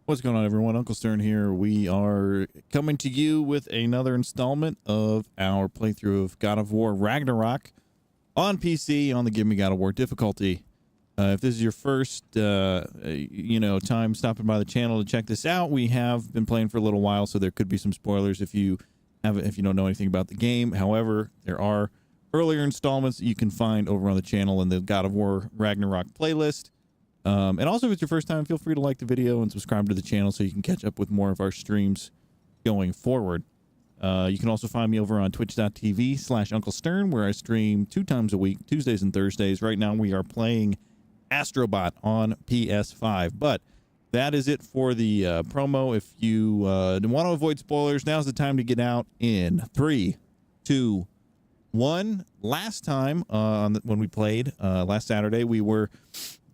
What's going on, everyone? Uncle Stern here. We are coming to you with another installment of our playthrough of God of War Ragnarok on PC on the Give Me God of War difficulty. If this is your first, time stopping by the channel to check this out, we have been playing for a little while, so there could be some spoilers if you don't know anything about the game. However, there are earlier installments that you can find over on the channel in the God of War Ragnarok playlist. And also, if it's your first time, feel free to like the video and subscribe to the channel so you can catch up with more of our streams going forward. You can also find me over on twitch.tv/Uncle Stern, where I stream 2 times a week, Tuesdays and Thursdays. Right now, we are playing Astrobot on PS5. But that is it for the promo. If you want to avoid spoilers, now's the time to get out in 3, 2, 1. Last time when we played last Saturday, we were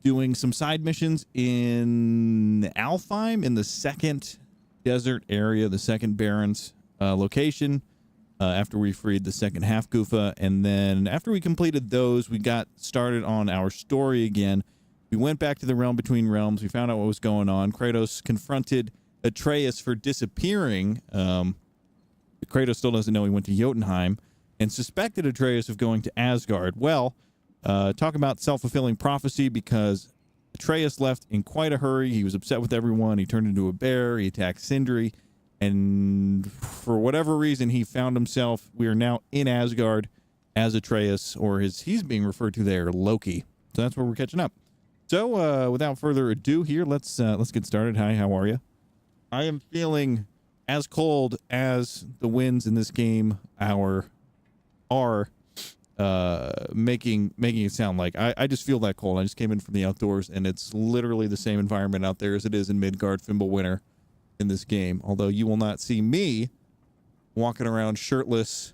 doing some side missions in Alfheim, in the second desert area, the second Barrens location, after we freed the second half Gufa. And then after we completed those, we got started on our story again. We went back to the Realm Between Realms. We found out what was going on. Kratos confronted Atreus for disappearing. Kratos still doesn't know he went to Jotunheim and suspected Atreus of going to Asgard. Well, talk about self-fulfilling prophecy, because Atreus left in quite a hurry. He was upset with everyone. He turned into a bear. He attacked Sindri. And for whatever reason, he found himself, we are now in Asgard as Atreus, or he's being referred to there, Loki. So that's where we're catching up. So without further ado here, let's get started. Hi, how are you? I am feeling as cold as the winds in this game are making it sound like. I just feel that cold. I just came in from the outdoors, and it's literally the same environment out there as it is in Midgard Fimbulwinter in this game, although you will not see me walking around shirtless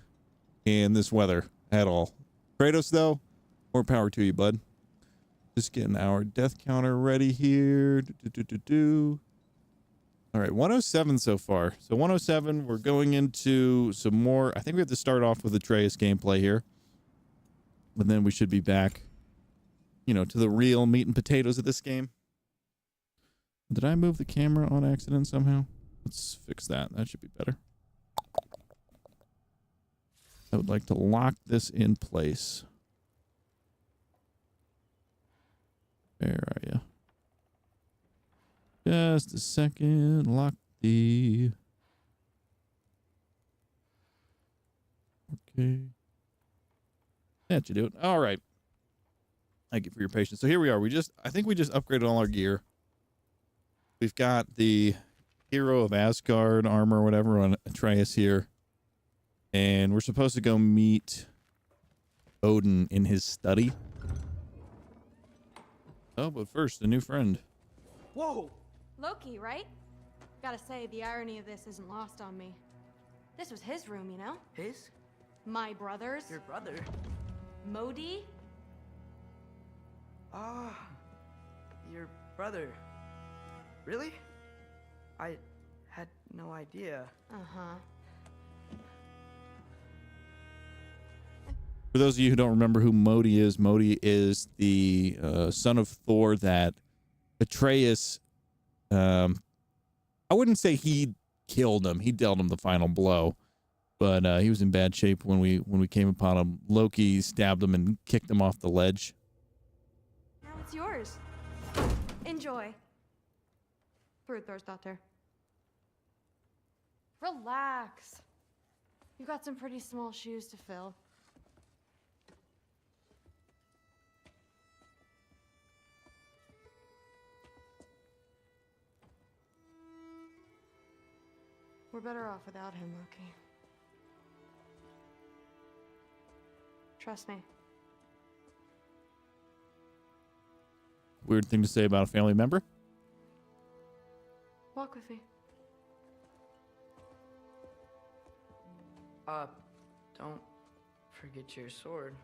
in this weather at all. Kratos, though, more power to you, bud. Just getting our death counter ready here. All right, 107 so far. So 107, we're going into some more. I think we have to start off with Atreus gameplay here. And then we should be back, to the real meat and potatoes of this game. Did I move the camera on accident somehow? Let's fix that. That should be better. I would like to lock this in place. Where are you? Just a second. Lock the... Okay. That should do it. All right. Thank you for your patience. So here we are. I think we just upgraded all our gear. We've got the Hero of Asgard armor or whatever on Atreus here. And we're supposed to go meet Odin in his study. Oh, but first, a new friend. Whoa! Loki, right? Gotta say, the irony of this isn't lost on me. This was his room, you know? His? My brother's. Your brother? Modi? Ah, your brother. Really? I had no idea. Uh-huh. For those of you who don't remember who Modi is the son of Thor that Atreus, I wouldn't say he killed him. He dealt him the final blow, but he was in bad shape when we came upon him. Loki stabbed him and kicked him off the ledge. Now it's yours. Enjoy. Daughter. Relax. You've got some pretty small shoes to fill. We're better off without him, Loki. Trust me. Weird thing to say about a family member. Walk with me. Don't forget your sword.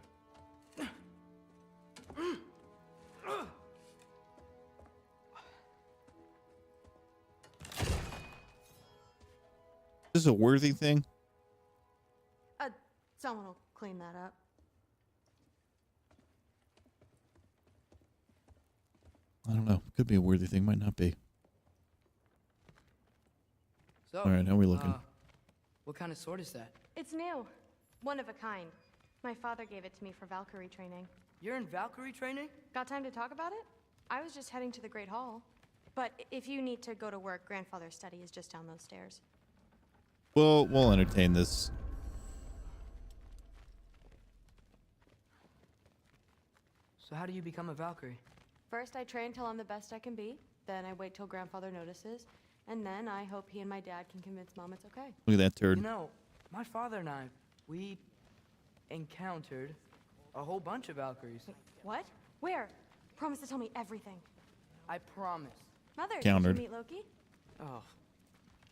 This is a worthy thing. Someone will clean that up. I don't know. Could be a worthy thing. Might not be. So, All right, how we looking? What kind of sword is that? It's new. One of a kind. My father gave it to me for Valkyrie training. You're in Valkyrie training? Got time to talk about it? I was just heading to the Great Hall. But if you need to go to work, Grandfather's study is just down those stairs. We'll entertain this. So how do you become a Valkyrie? First, I train till I'm the best I can be. Then I wait till Grandfather notices. And then I hope he and my dad can convince Mom it's okay. Look at that turd. You know, my father and I, we encountered a whole bunch of Valkyries. What? Where? Promise to tell me everything. I promise. Mother, Countered. did you meet Loki? Oh,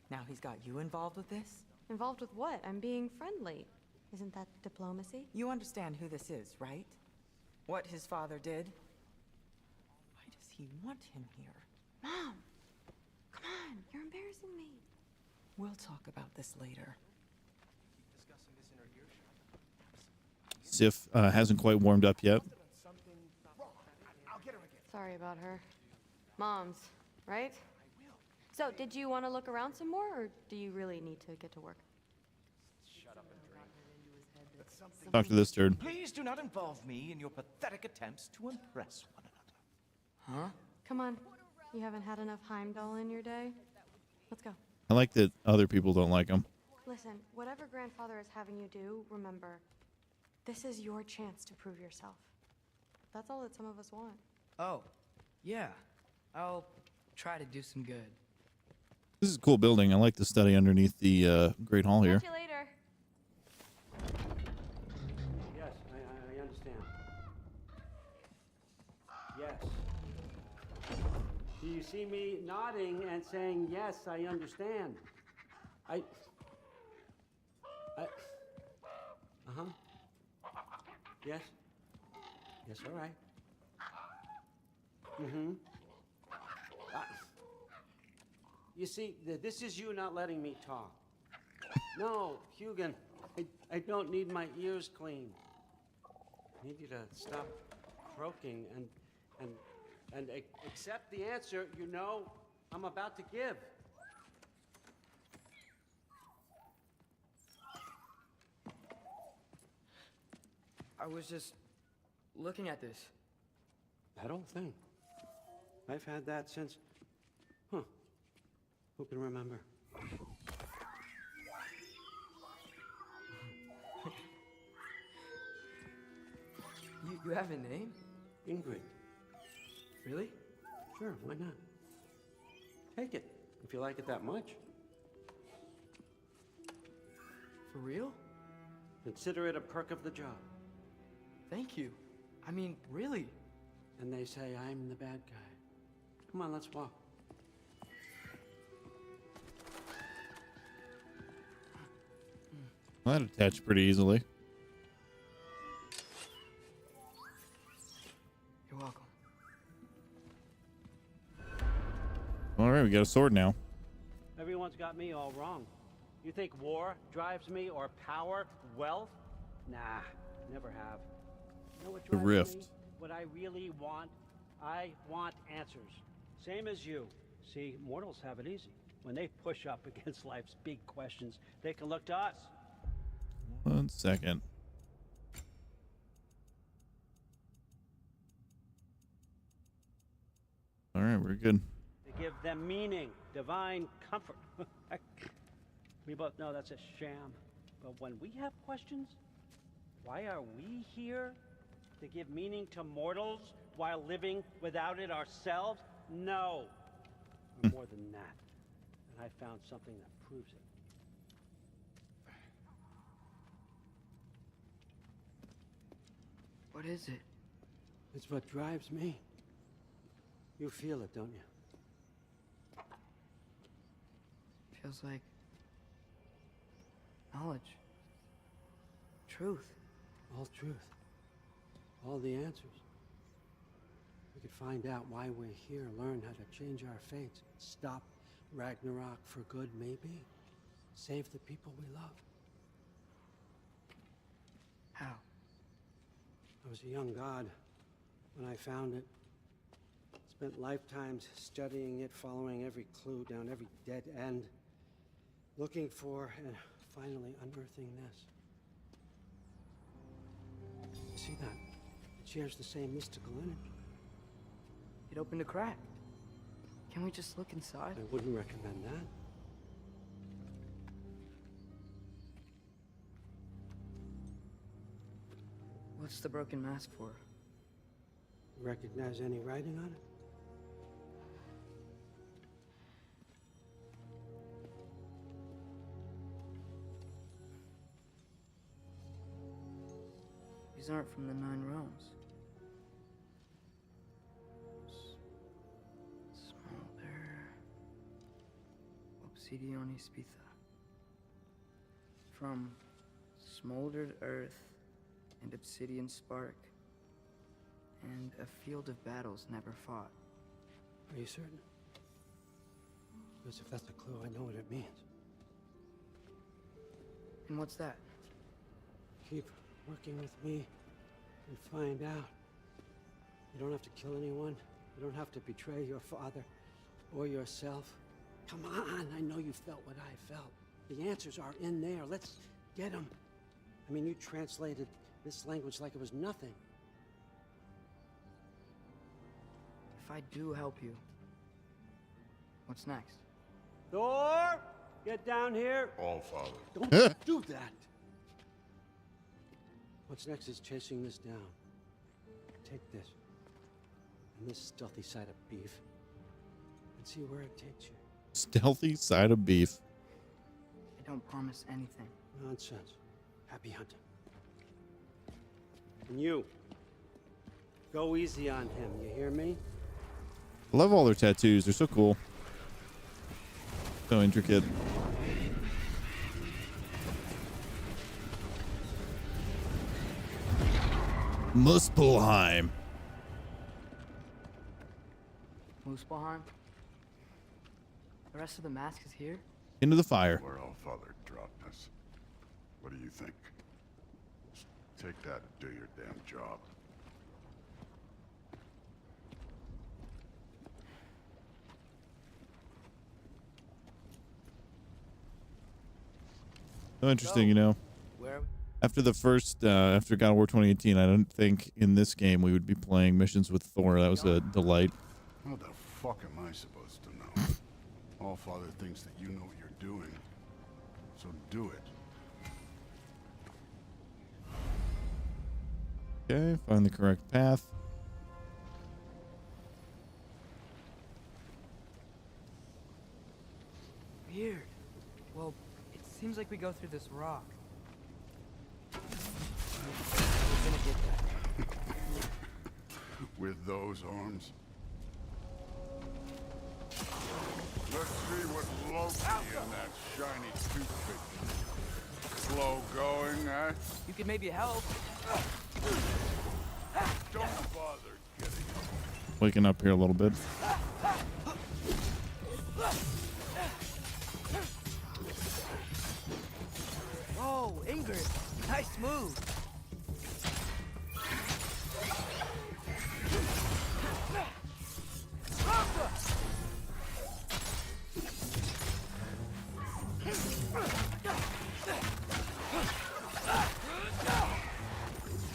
now he's got you involved with this? Involved with what? I'm being friendly. Isn't that diplomacy? You understand who this is, right? What his father did? Why does he want him here? Mom! Come on, you're embarrassing me. We'll talk about this later. Sif hasn't quite warmed up yet. Sorry about her. Mom's, right? So, did you want to look around some more, or do you really need to get to work? Talk to this turd. Please do not involve me in your pathetic attempts to impress one another. Huh? Come on. You haven't had enough Heimdall in your day? Let's go. I like that other people don't like him. Listen, whatever Grandfather is having you do, remember, this is your chance to prove yourself. That's all that some of us want. Oh, yeah. I'll try to do some good. This is a cool building. I like the study underneath the Great Hall here. Catch you later. Yes, I understand. Yes. Do you see me nodding and saying, yes, I understand? Uh-huh. Yes? Yes, all right. Mm-hmm. You see, this is you not letting me talk. No, Hugin, I don't need my ears cleaned. I need you to stop croaking and accept the answer you know I'm about to give. I was just looking at this. That old thing. I've had that since... Huh. Who can remember? You have a name? Ingrid. Really? Sure, why not? Take it, if you like it that much. For real? Consider it a perk of the job. Thank you. I mean, really. And they say I'm the bad guy. Come on, let's walk. Well, that attached pretty easily. You're welcome. All right, we got a sword now. Everyone's got me all wrong. You think war drives me, or power, wealth? Nah, never have. You know what The drives rift. me? What I really want? I want answers. Same as you. See, mortals have it easy. When they push up against life's big questions, they can look to us. 1 second. All right, we're good. To give them meaning, divine comfort. We both know that's a sham. But when we have questions, why are we here? To give meaning to mortals while living without it ourselves? No. We're more than that. And I found something that proves it. What is it? It's what drives me. You feel it, don't you? Feels like knowledge. Truth. All truth. All the answers. We could find out why we're here, learn how to change our fates, stop Ragnarok for good, maybe. Save the people we love. How? I was a young god when I found it. Spent lifetimes studying it, following every clue down every dead end. looking for and finally unearthing this. See that? It shares the same mystical energy. It opened a crack. Can we just look inside? I wouldn't recommend that. What's the broken mask for? Recognize any writing on it? These aren't from the Nine Realms. Smolder. Obsidione Spitha. From smoldered earth and obsidian spark. And a field of battles never fought. Are you certain? Because if that's a clue, I know what it means. And what's that? Keep working with me and find out. You don't have to kill anyone. You don't have to betray your father or yourself. Come on, I know you felt what I felt. The answers are in there. Let's get them. I mean, you translated this language like it was nothing. If I do help you, what's next? Thor, get down here. All father. Don't do that. What's next is chasing this down. Take this and this stealthy side of beef and see where it takes you. Stealthy side of beef. I don't promise anything. Nonsense. Happy hunting. And you, go easy on him, you hear me? I love all their tattoos. They're so cool. So intricate. Muspelheim. Muspelheim? The rest of the mask is here? Into the fire. Where all father dropped us. What do you think? Just take that and do your damn job. So interesting, you know. Where? After the first, after God of War 2018, I don't think in this game we would be playing missions with Thor. That was a delight. How the fuck am I supposed to know? All father thinks that you know what you're doing. So do it. Okay, find the correct path. Weird. Well, it seems like we go through this rock. We're gonna get that. With those arms. Let's see what Loki and that shiny toothpick. Slow going, eh? You could maybe help. Don't bother getting up. Waking up here a little bit. Oh, Ingrid. Nice move.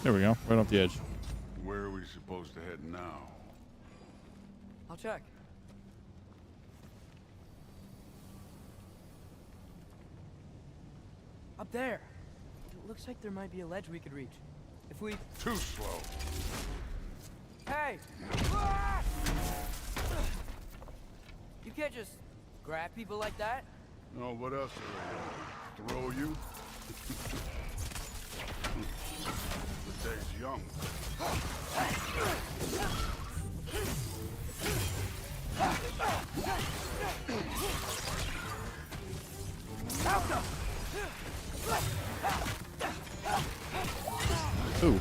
There we go. Right off the edge. Where are we supposed to head now? I'll check. Up there. It looks like there might be a ledge we could reach. If we... Too slow. Hey! You can't just grab people like that. Oh, what else are they gonna throw you? The day's young. Ooh.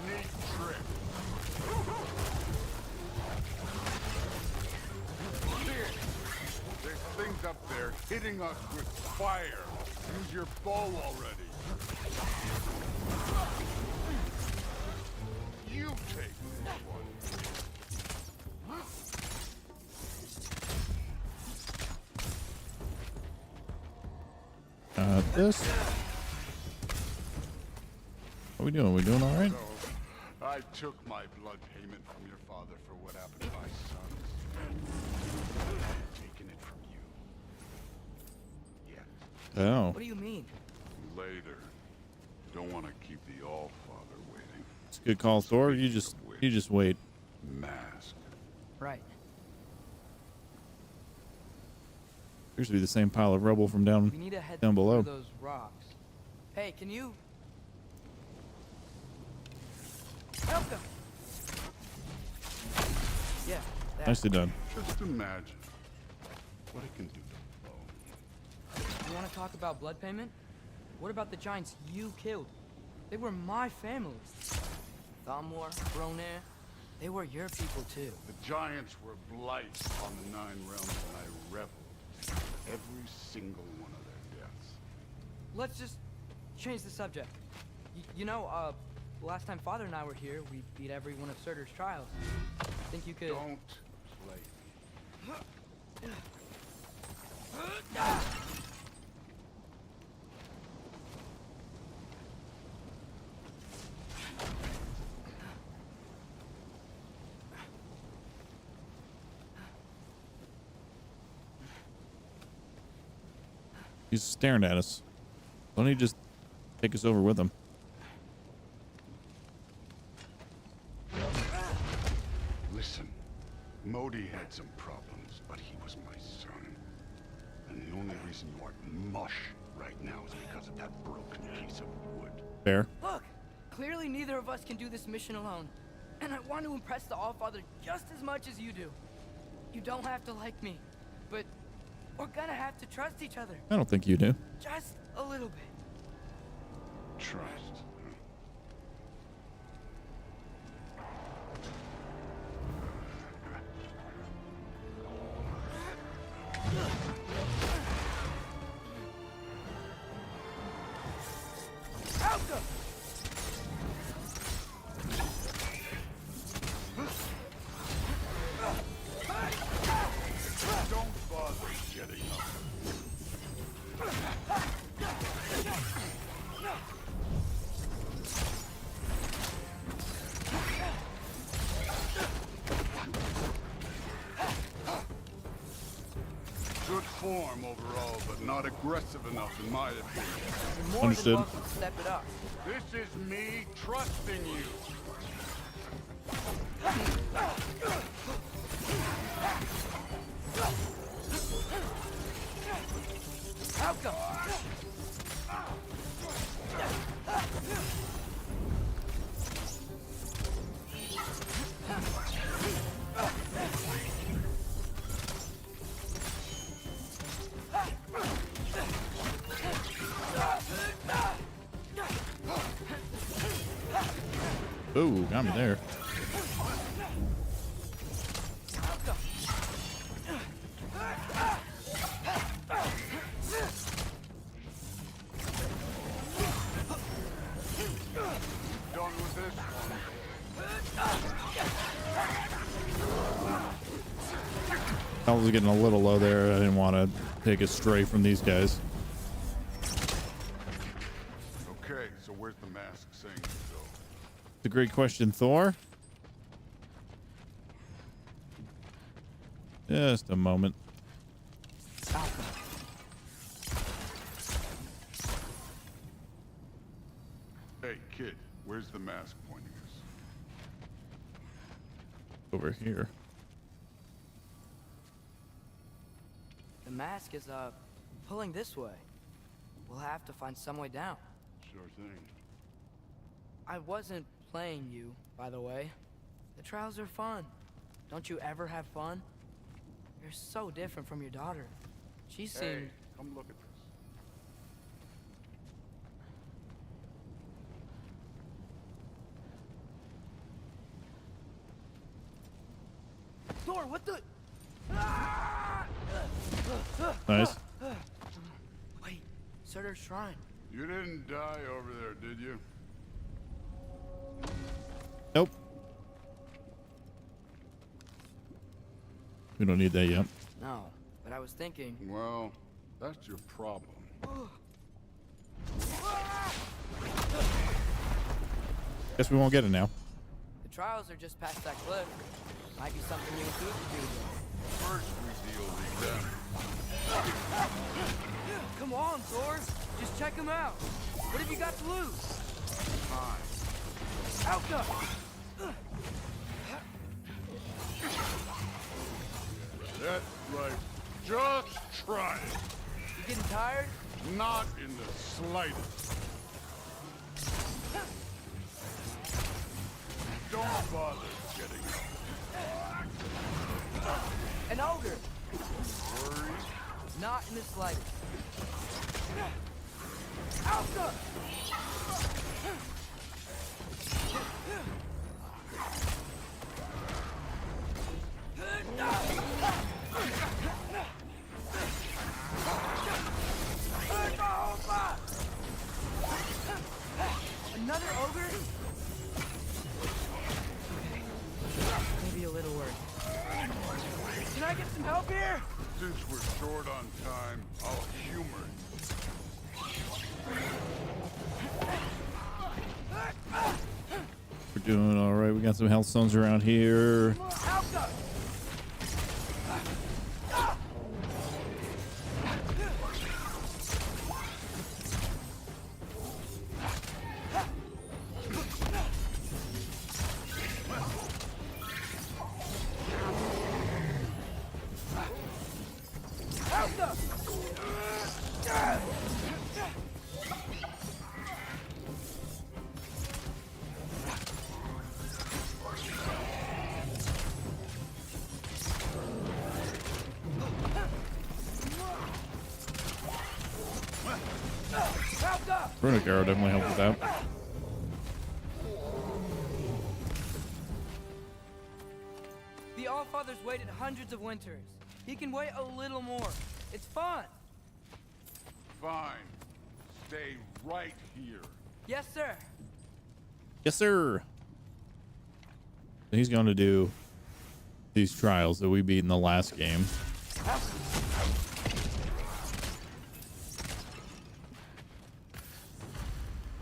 Neat trick. There's things up there hitting us with fire. Use your bow already. You take this one. This. What are we doing? We doing all right? So, I took my blood payment from your father for what happened to my sons. I'm taking it from you. Yet. Oh. What do you mean? Later. Don't want to keep the All-Father waiting. It's a good call, Thor. You just wait. Mask. Right. Appears to be the same pile of rubble from We down need to head down below. through those rocks. Hey, can you help them? Yeah. That. Nicely done. Just imagine what it can do to bone. You want to talk about blood payment? What about the giants you killed? They were my family. Thamor, Bronir, they were your people too. The giants were blight on the Nine Realms, and I reveled every single one of their deaths. Let's just change the subject. You know, last time Father and I were here, we beat every one of Surtur's trials. Think you could... Don't play me. He's staring at us. Why don't he just take us over with him? Listen, Modi had some problems, but he was my son. And the only reason you are mush right now is because of that broken piece of wood. Fair. Look! Clearly neither of us can do this mission alone. And I want to impress the All-Father just as much as you do. You don't have to like me, but we're gonna have to trust each other. I don't think you do. Just a little bit. Trust. Don't bother getting up. Good form overall, but not aggressive enough in my opinion. You're more Understood. than welcome to step it up. This is me trusting you. Outcome! Ooh, got me there. Done with this one. I was getting a little low there. I didn't want to take a stray from these guys. Okay, so where's the mask saying to go? It's a great question, Thor. Just a moment. Hey, kid, where's the mask pointing us? Over here. The mask is, pulling this way. We'll have to find some way down. Sure thing. I wasn't playing you, by the way. The trials are fun. Don't you ever have fun? You're so different from your daughter. She seemed... Hey, come look at this. Thor, what the... Nice. Wait, Surtur's shrine. You didn't die over there, did you? Nope. We don't need that yet. No, but I was thinking. Well, that's your problem. Guess we won't get it now. The trials are just past that cliff. Might be something you and Pete could do. First we deal with them. Come on, Thor. Just check him out. What have you got to lose? Fine. Alka! That's right. Just try it. You getting tired? Not in the slightest. Don't bother getting up. An ogre. Worry. Not in the slightest. Alka! Another ogre? Maybe a little worse. Can I get some help here? Since we're short on time, I'll humor it. We're doing all right. We got some health stones around here. Alka! Runic arrow definitely helped with that. The Allfather's waited hundreds of winters. He can wait a little more. It's fun. Fine. Stay right here. Yes, sir. Yes, sir. He's going to do these trials that we beat in the last game.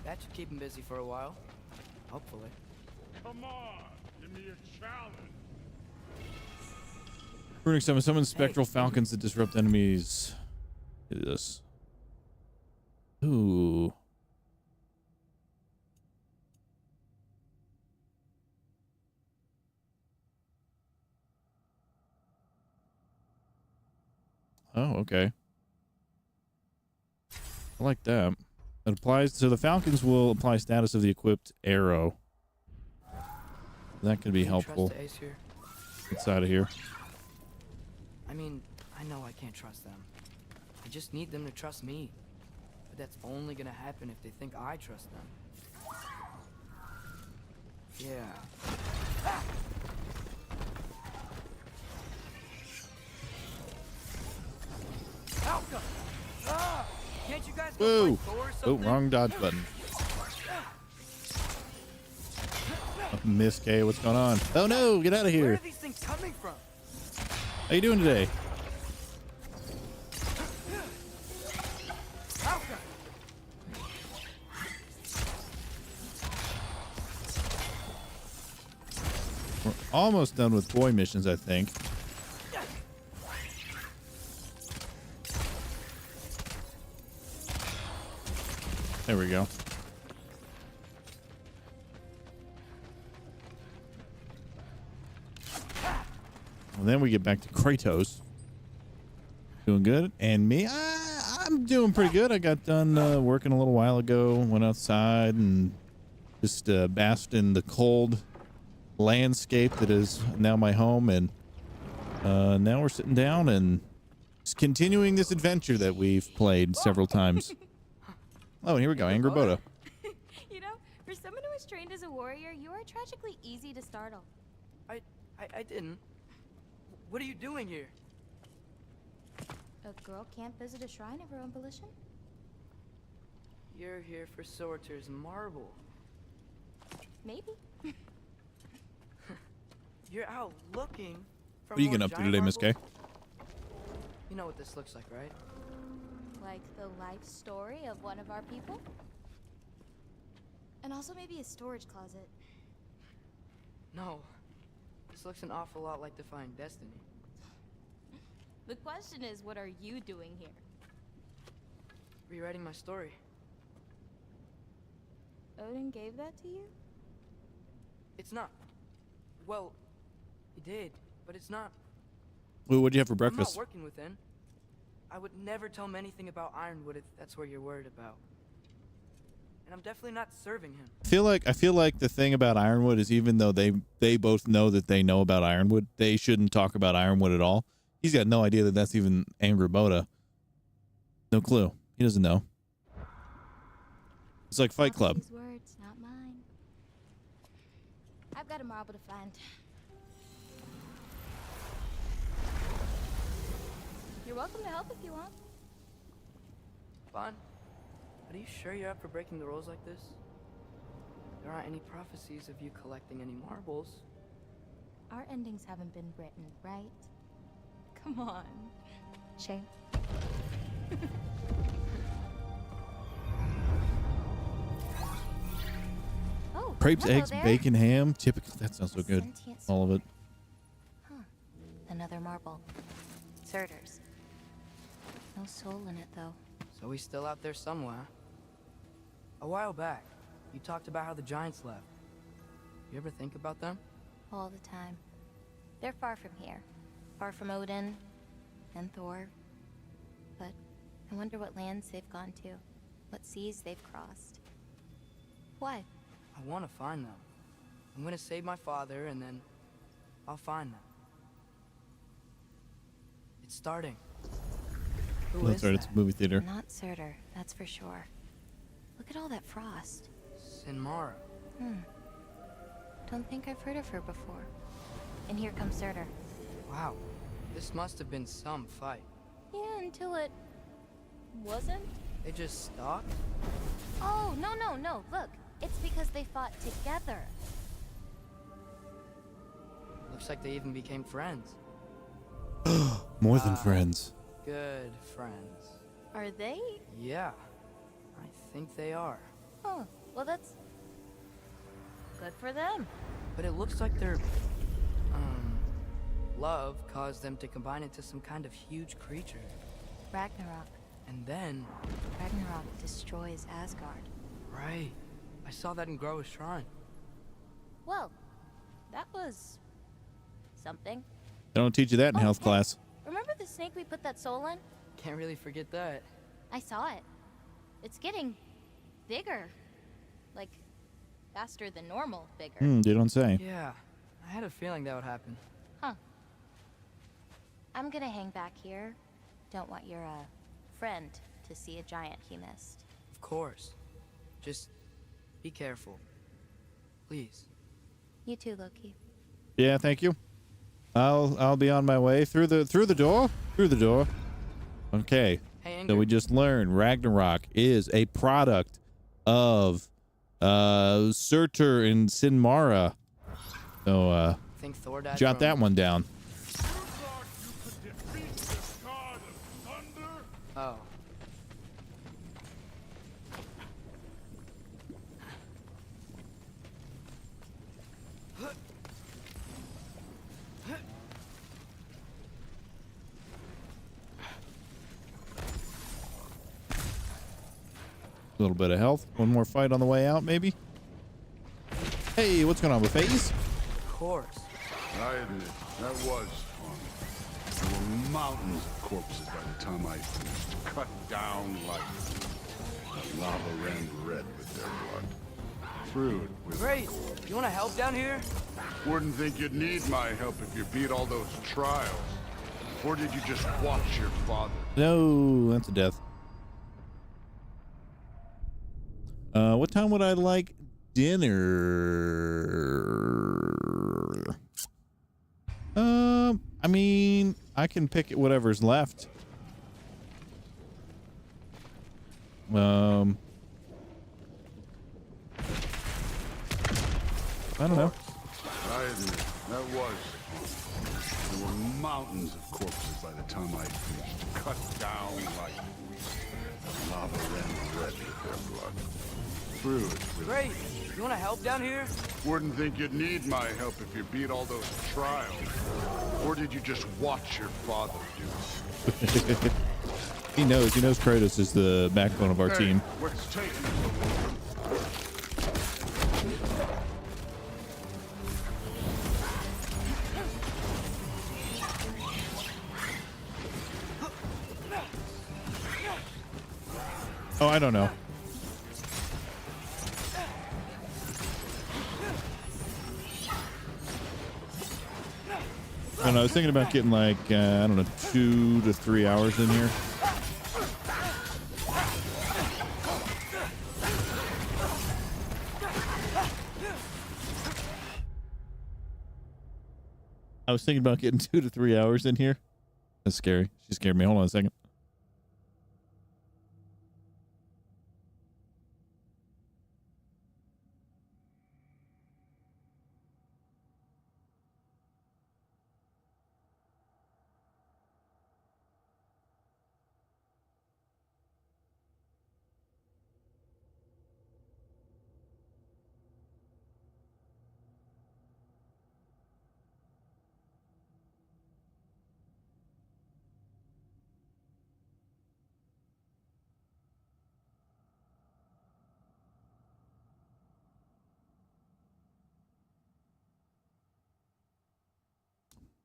That should keep him busy for a while. Hopefully. Come on, give me a challenge. Runic summon spectral falcons that disrupt enemies. Look at this. Ooh. Oh, okay. I like that. It applies, so the falcons will apply status of the equipped arrow. That could be helpful Trust Ace here. inside of here. I mean, I know I can't trust them. I just need them to trust me. But that's only gonna happen if they think I trust them. Yeah. Alka! Ah! Can't you guys go Whoa! fight Thor or Oh, something? wrong dodge button. Miss K, what's going on? Oh no, get out of Where here. are these things coming from? How you doing today? Alka! We're almost done with boy missions, I think. There we go. And then we get back to Kratos. Doing good. And me, I'm doing pretty good. I got done working a little while ago. Went outside and just basked in the cold landscape that is now my home. And now we're sitting down and just continuing this adventure that we've played several times. Oh, and here we go. Angrboda. You know, for someone who was trained as a warrior, you are tragically easy to startle. I didn't. What are you doing here? A girl can't visit a shrine of her own volition? You're here for Sorter's marble. Maybe. You're out looking What are you more getting up to giant today, Miss K? marbles? You know what this looks like, right? Like the life story of one of our people? And also maybe a storage closet. No. This looks an awful lot like Defying Destiny. The question is, what are you doing here? Rewriting my story. Odin gave that to you? It's not. Well, he did, but it's not. Well, what'd you have for I'm breakfast? not working with him. I would never tell him anything about Ironwood if that's what you're worried about. And I'm definitely not serving him. I feel like the thing about Ironwood is even though they both know that they know about Ironwood, they shouldn't talk about Ironwood at all. He's got no idea that that's even Angrboda. No clue. He doesn't know. It's like Fight Club. These words, not mine. I've got a marble to find. You're welcome to help if you want. Bon, are you sure you're up for breaking the rules like this? There aren't any prophecies of you collecting any marbles. Our endings haven't been written, right? Come on. Shame. Oh, Crepes, hello eggs, there. bacon, ham. Typical. That sounds so A good. sentient All of it. Huh. Another marble. Surters. No soul in it, though. So he's still out there somewhere. A while back, you talked about how the giants left. You ever think about them? All the time. They're far from here. Far from Odin and Thor. But I wonder what lands they've gone to. What seas they've crossed. Why? I want to find them. I'm gonna save my father, and then I'll find them. It's starting. Who That's is right. that? It's a movie theater. Not Surtur, that's for sure. Look at all that frost. Sinmara. Don't think I've heard of her before. And here comes Surtur. Wow. This must have been some fight. Yeah, until it wasn't. They just stalked? Oh, no. Look, it's because they fought together. Looks like they even became friends. More than friends. Good friends. Are they? Yeah. I think they are. Oh, well, that's good for them. But it looks like their love caused them to combine into some kind of huge creature. Ragnarok. And then, Ragnarok destroys Asgard. right, I saw that in Groa's shrine. Well, that was something. They don't teach you that in Oh, health hey, class. Remember the snake we put that soul in? Can't really forget that. I saw it. It's getting bigger. Like, faster than normal bigger. They don't say. Yeah, I had a feeling that would happen. Huh. I'm gonna hang back here. Don't want your, friend to see a giant he missed. Of course. Just be careful. Please. You too, Loki. Yeah, thank you. I'll be on my way through the door. Through the door. Okay. Hey, So Ingrid. we just learned Ragnarok is a product of Surtur and Sinmara. So Think Thor died jot from- that one down. Oh. A little bit of health. One more fight on the way out, maybe. Hey, what's going on with FaZe? Of course. I admit, that was fun. There were mountains of corpses by the time I finished. Cut down like the lava ran red with their blood. Through it with Great. You want to help down here? Wouldn't think you'd need my help if you beat all those trials. Or did you just watch your father? No, that's a death. What time would I like dinner? I mean, I can pick whatever's left. I don't know. I admit, that was fun. There were mountains of corpses by the time I finished, cut down like wheat. The lava ran red with their blood. Through it. Great. You want to help down here? Wouldn't think you'd need my help if you beat all those trials. Or did you just watch your father do it? He knows Kratos is the backbone of our team. What's taking Oh, I don't know. I don't know. I was thinking about getting like, I don't know, 2 to 3 hours in here. I was thinking about getting 2 to 3 hours in here. That's scary. She scared me. Hold on a second.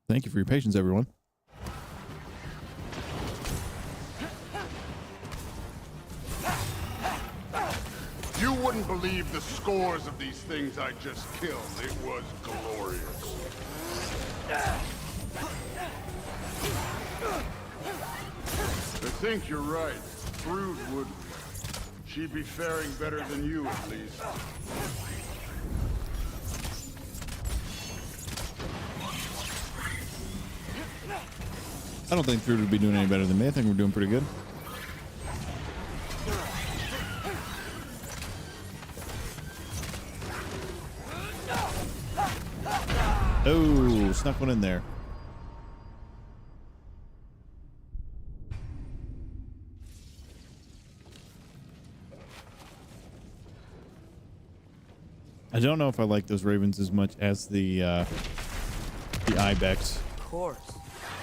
Thank you for your patience, everyone. You wouldn't believe the scores of these things I just killed. It was glorious. I think you're right. Brood would... She'd be faring better than you, at least. I don't think Thrud would be doing any better than me. I think we're doing pretty good. Oh, snuck one in there. I don't know if I like those ravens as much as the ibex. Of course.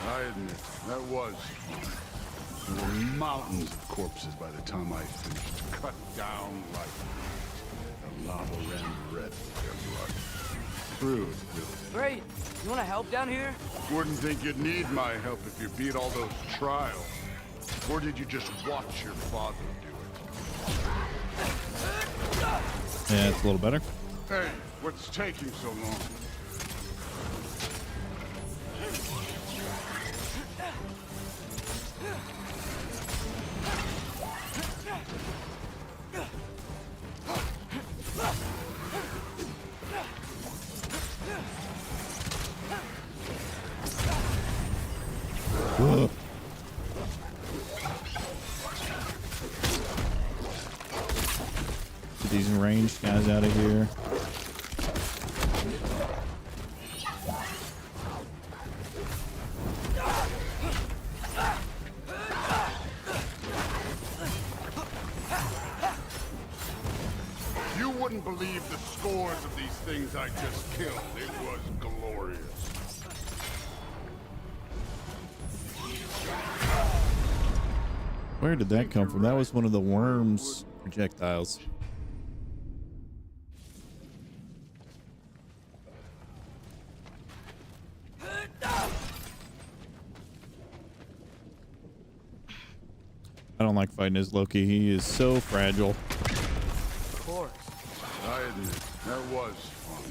I admit, that was fun. There were mountains of corpses by the time I finished, cut down like wheat. The lava ran red with their blood. Brood, Great. You want to help down here? wouldn't think you'd need my help if you beat all those trials. Or did you just watch your father do it? Yeah, it's a little better. Hey, what's taking so long? Whoa. Get these ranged guys out of here. You wouldn't believe the scores of these things I just killed. It was glorious. Where did that come from? That was one of the worms projectiles. I don't like fighting as Loki. He is so fragile. Of course. I admit, that was fun.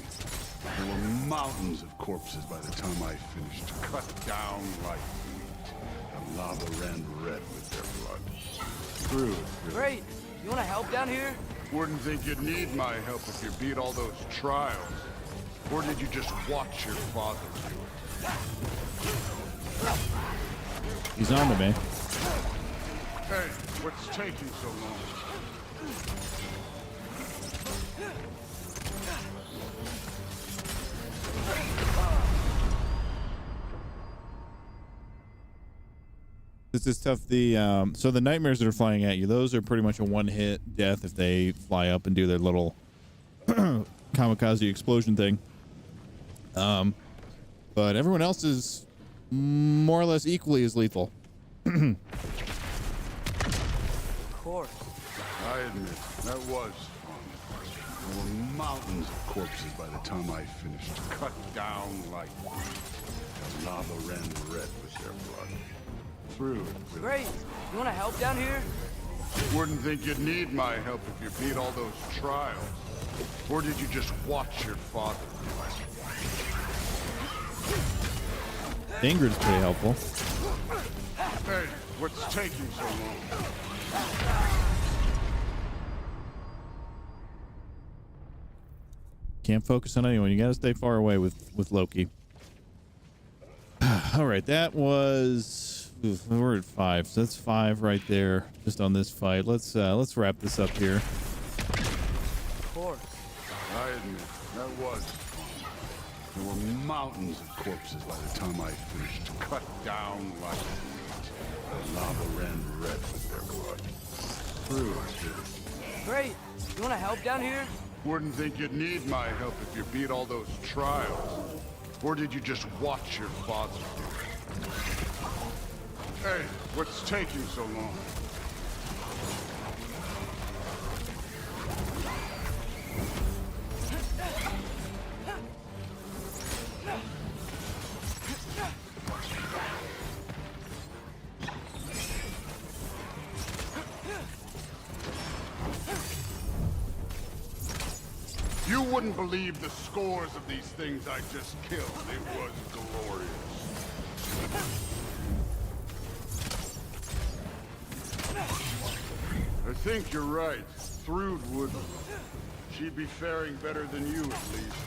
There were mountains of corpses by the time I finished, cut down like wheat. The lava ran red with their blood. Brood, Great. You want to help down here? wouldn't think you'd need my help if you beat all those trials. Or did you just watch your father do it? He's on to me. Hey, what's taking so long? This is tough. So the nightmares that are flying at you, those are pretty much a one-hit death if they fly up and do their little kamikaze explosion thing. But everyone else is more or less equally as lethal. Of course. I admit, that was fun. There were mountains of corpses by the time I finished, cut down like the lava ran red with their blood. Through it. Great. You want to help down here? Wouldn't think you'd need my help if you beat all those trials. Or did you just watch your father do it? Ingrid's pretty helpful. Hey, what's taking so long? Can't focus on anyone. You gotta stay far away with Loki. All right, that was... We're at 5, so that's 5 right there, just on this fight. Let's wrap this up here. Of course. I admit, that was fun. There were mountains of corpses by the time I finished, cut down like meat. The lava ran red with their blood. Through it. Great. You want to help down here? Wouldn't think you'd need my help if you beat all those trials. Or did you just watch your father do it? Hey, what's taking so long? You wouldn't believe the scores of these things I just killed. It was glorious. I think you're right. Thrud would... She'd be faring better than you, at least.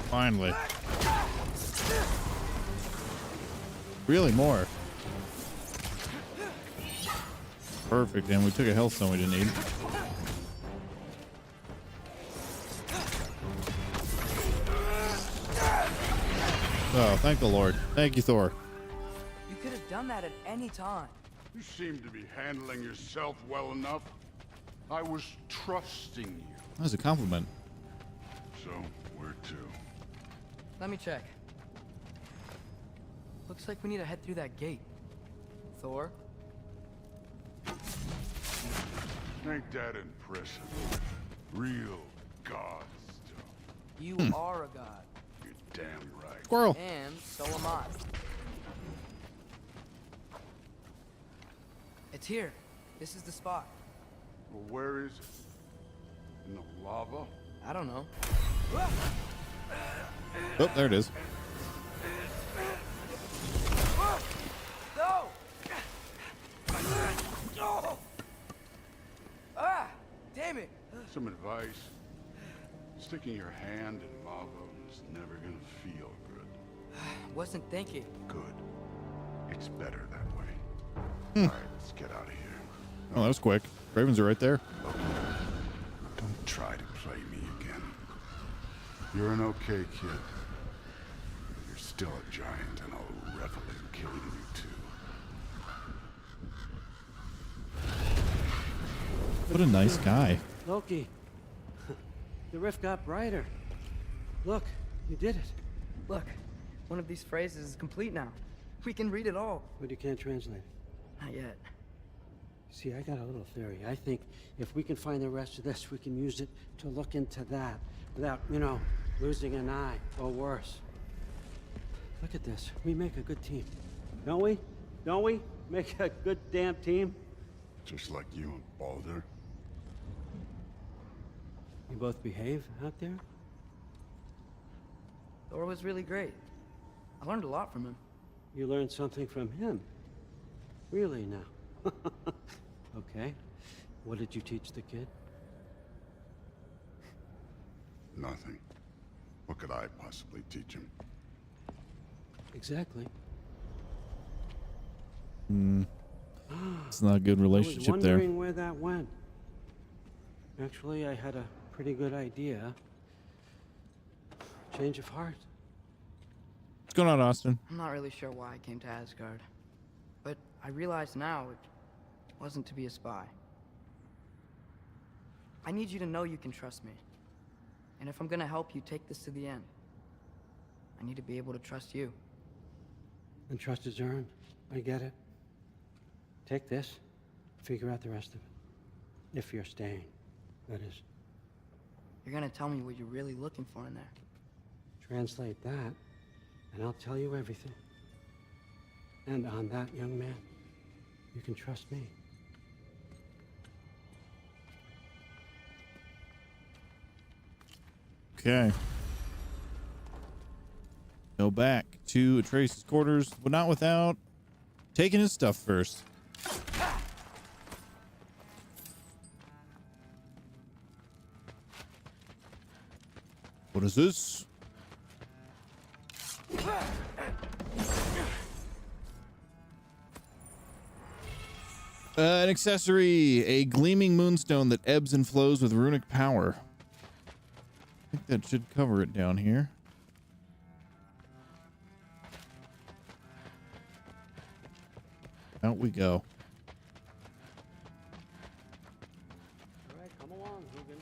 Finally. Really more. Perfect, and we took a health stone we didn't need. Oh, thank the Lord. Thank you, Thor. You could have done that at any time. You seem to be handling yourself well enough. I was trusting you. That was a compliment. So, where to? Let me check. Looks like we need to head through that gate. Thor? Ain't that impressive? Real god stuff. You are a god. You're damn right. Squirrel. And so am I. It's here. This is the spot. Well, where is it? In the lava? I don't know. Oh, there it is. No! Oh! Ah! Damn it! Some advice. Sticking your hand in lava is never gonna feel good. Wasn't thinking. Good. It's better that way. All right, let's get out of here. Oh, that was quick. Ravens are right there. Don't try to play me again. You're an okay kid. But you're still a giant, and I'll revel in killing you too. What a nice guy. Loki, the rift got brighter. Look, you did it. Look, one of these phrases is complete now. We can read it all. But you can't translate it. Not yet. See, I got a little theory. I think if we can find the rest of this, we can use it to look into that without, you know, losing an eye or worse. Look at this. We make a good team. Don't we? Don't we? Make a good damn team? Just like you and Baldur. You both behave out there? Thor was really great. I learned a lot from him. You learned something from him? Really now? Okay. What did you teach the kid? Nothing. What could I possibly teach him? Exactly. It's not a good I was relationship there. wondering where that went. Actually, I had a pretty good idea. Change of heart. What's going on, Austin? I'm not really sure why I came to Asgard. But I realize now it wasn't to be a spy. I need you to know you can trust me. And if I'm gonna help you take this to the end, I need to be able to trust you. And trust is earned. I get it. Take this. Figure out the rest of it. If you're staying, that is. You're gonna tell me what you're really looking for in there. Translate that, and I'll tell you everything. And on that, young man, you can trust me. Okay. Go back to Atreus' quarters, but not without taking his stuff first. What is this? An accessory, a gleaming moonstone that ebbs and flows with runic power. I think that should cover it down here. Out we go. All right, come along, Hugin.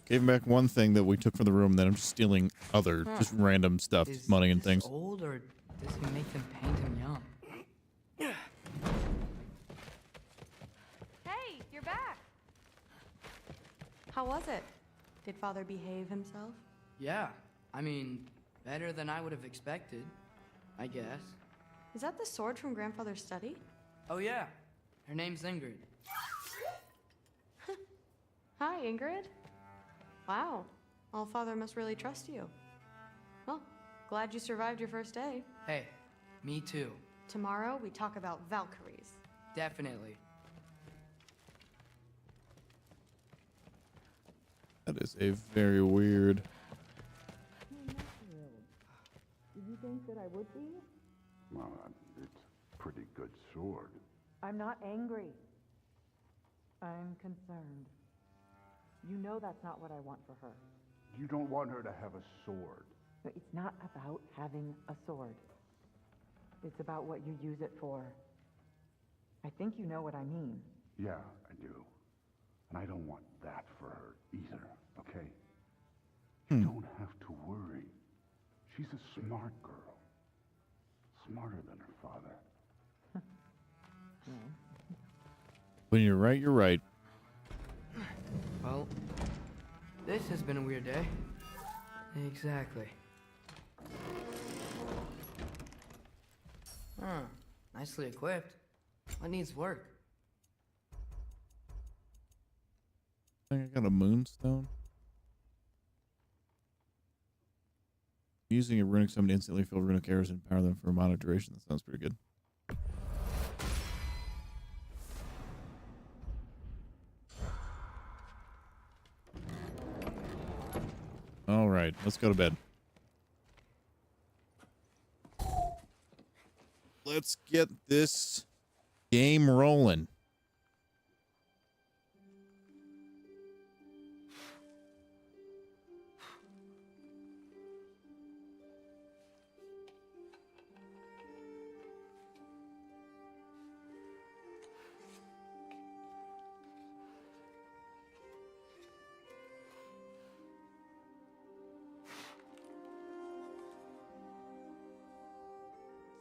Gave him back one thing that we took from the room, then I'm just stealing other, just random stuff, Is money and this things. old, or does he make them paint him young? Hey, you're back. How was it? Did Father behave himself? Yeah, I mean, better than I would have expected, I guess. Is that the sword from Grandfather's study? Oh yeah, her name's Ingrid. Hi, Ingrid. Wow, Allfather must really trust you. Well, glad you survived your first day. Hey, me too. Tomorrow, we talk about Valkyries. Definitely. That is a very weird. Did you think that I would be? Well, it's a pretty good sword. I'm not angry. I'm concerned. You know that's not what I want for her. You don't want her to have a sword. No, it's not about having a sword. It's about what you use it for. I think you know what I mean. Yeah, I do. And I don't want that for her either, okay? You don't have to worry. She's a smart girl. Smarter than her father. When you're right, you're right. Well, this has been a weird day. Exactly. Huh. Nicely equipped. What needs work? I think I got a moonstone. Using a runic summon to instantly fill runic arrows and power them for a amount of duration. That sounds pretty good. right, let's go to bed. Let's get this game rolling.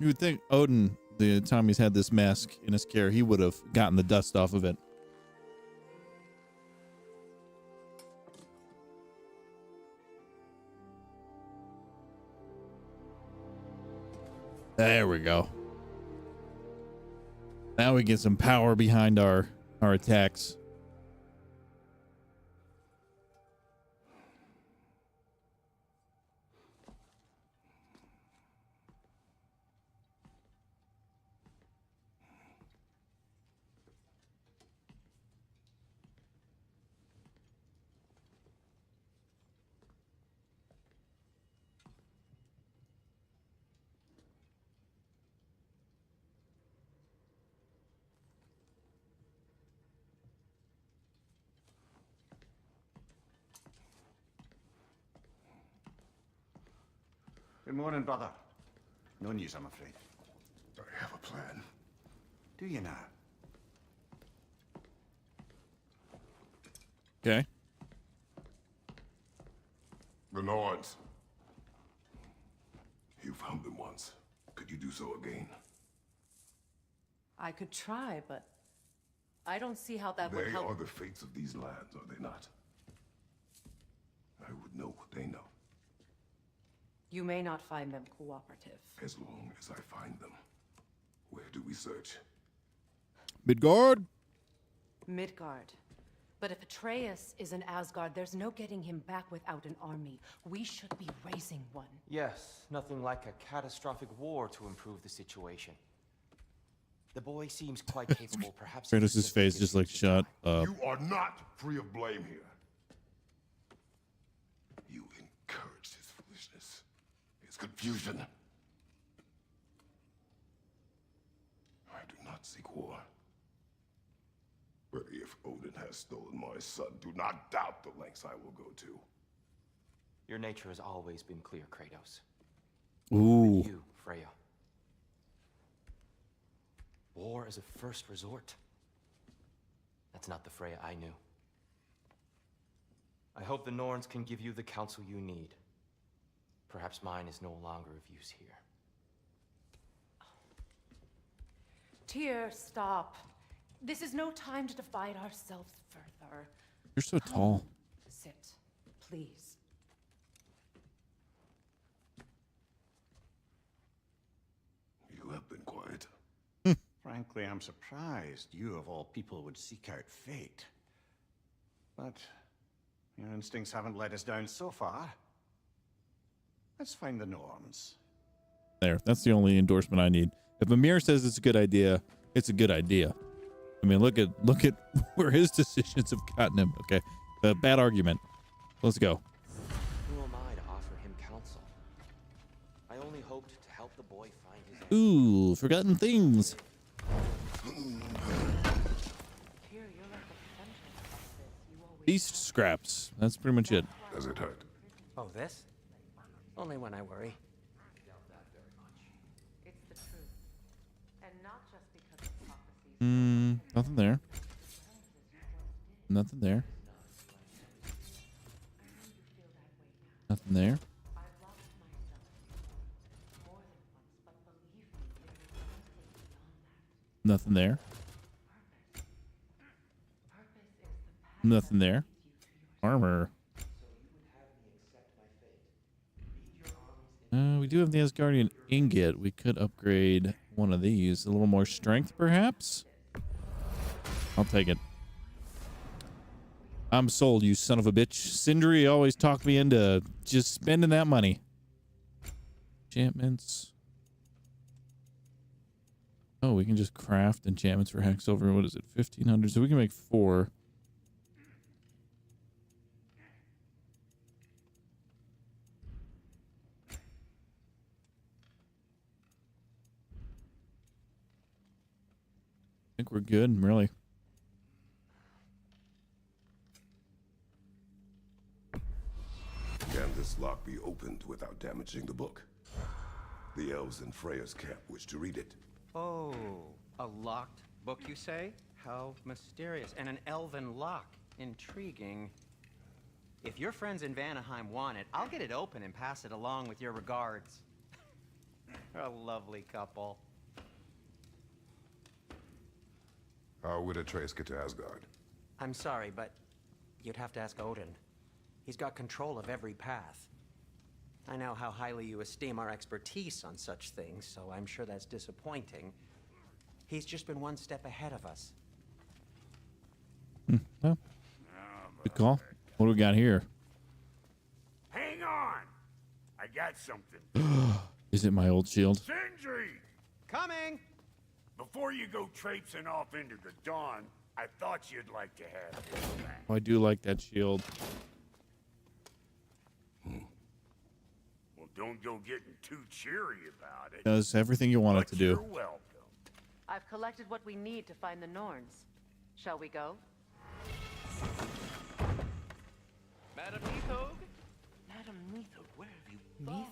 You would think Odin, the time he's had this mask in his care, he would have gotten the dust off of it. There we go. Now we get some power behind our attacks. Good morning, brother. No news, I'm afraid. I have a plan. Do you now? Okay. The Norns. You found them once. Could you do so again? I could try, but I don't see how that would They help. are the fates of these lands, are they not? I would know what they know, You may not find them cooperative. as long as I find them. Where do we search? Midgard? Midgard. But if Atreus is in Asgard, there's no getting him back without an army. We should be raising one. Yes, nothing like a catastrophic war to improve the situation. The boy seems quite capable, perhaps. Kratos' face just like, shut up. You are not free of blame here. You encouraged his foolishness, his confusion. I do not seek war. But if Odin has stolen my son, do not doubt the lengths I will go to. Your nature has always been clear, Kratos. Ooh. You, Freya. War as a first resort. That's not the Freya I knew. I hope the Norns can give you the counsel you need. Perhaps mine is no longer of use here. Tyr, stop. This is no time to divide ourselves further. You're so tall. Sit, please. You have been quiet. Frankly, I'm surprised you, of all people, would seek out fate. But your instincts haven't let us down so far. Let's find the Norns. There. That's the only endorsement I need. If Amir says it's a good idea, it's a good idea. I mean, look at where his decisions have gotten him. Okay. A bad argument. Let's go. Who am I to offer him counsel? I only hoped to help the boy find his own. Ooh, forgotten things. Tyr, you're like the center of this. You always Beast scraps. That's pretty much it. Does it hurt? Oh, this? Only when I worry. It's the truth. And not just because of prophecies. Nothing there. Nothing there. Nothing there. I've lost myself more than once, but believe me, there is something beyond that. Nothing there. Purpose is the path Nothing that there. leads you to your Armor. We do have the Asgardian ingot. We could upgrade one of these. A little more strength, perhaps? I'll take it. I'm sold, you son of a bitch. Sindri always talked me into just spending that money. Enchantments. Oh, we can just craft enchantments for Hex over, what is it, 1,500? So we can make 4. think we're good, really. Can this lock be opened without damaging the book? The elves in Freya's camp wish to read it. Oh, a locked book, you say? How mysterious. And an elven lock. Intriguing. If your friends in Vanaheim want it, I'll get it open and pass it along with your regards. A lovely couple. How would Atreus get to Asgard? I'm sorry, but you'd have to ask Odin. He's got control of every path. I know how highly you esteem our expertise on such things, so I'm sure that's disappointing. He's just been one step ahead of us. Well, good call. What do we got here? Hang on! I got something. Is it my old shield? Sindri! Coming! Before you go traipsing off into the dawn, I thought you'd like to have this back. Oh, I do like that shield. Well, don't go getting too cheery about it. Does everything you want it to do. You're welcome. I've collected what we need to find the Norns. Shall we go? Madam Neathog? Madam Neathog, where have you gone?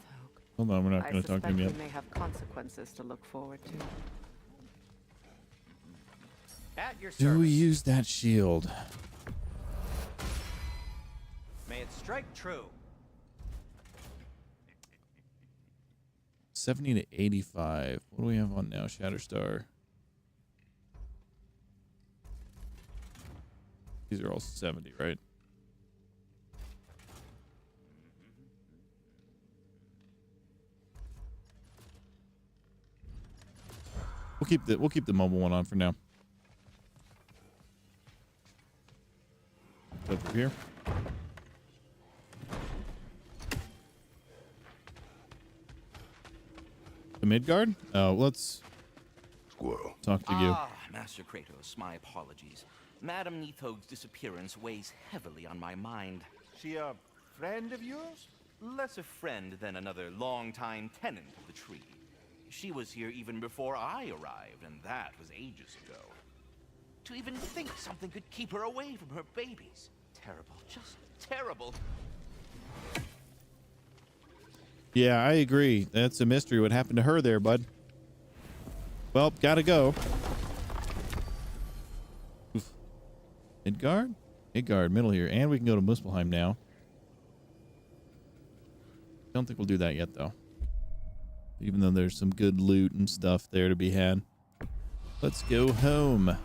Hold on, we're not I going to talk to him suspect yet. we may have consequences to look forward to. At your service. Do we use that shield? May it strike true. 70 to 85. What do we have on now? Shatterstar. These are all 70, right? We'll keep the mobile one on for now. Over here. The Midgard? Oh, let's talk to you. Ah, Master Kratos, my apologies. Madam Neathog's disappearance weighs heavily on my mind. She a friend of yours? Less a friend than another longtime tenant of the tree. She was here even before I arrived, and that was ages ago. To even think something could keep her away from her babies. Terrible, just terrible. Yeah, I agree. That's a mystery. What happened to her there, bud? Well, gotta go. Oof. Midgard? Midgard, middle here. And we can go to Muspelheim now. Don't think we'll do that yet, though. Even though there's some good loot and stuff there to be had. Let's go home.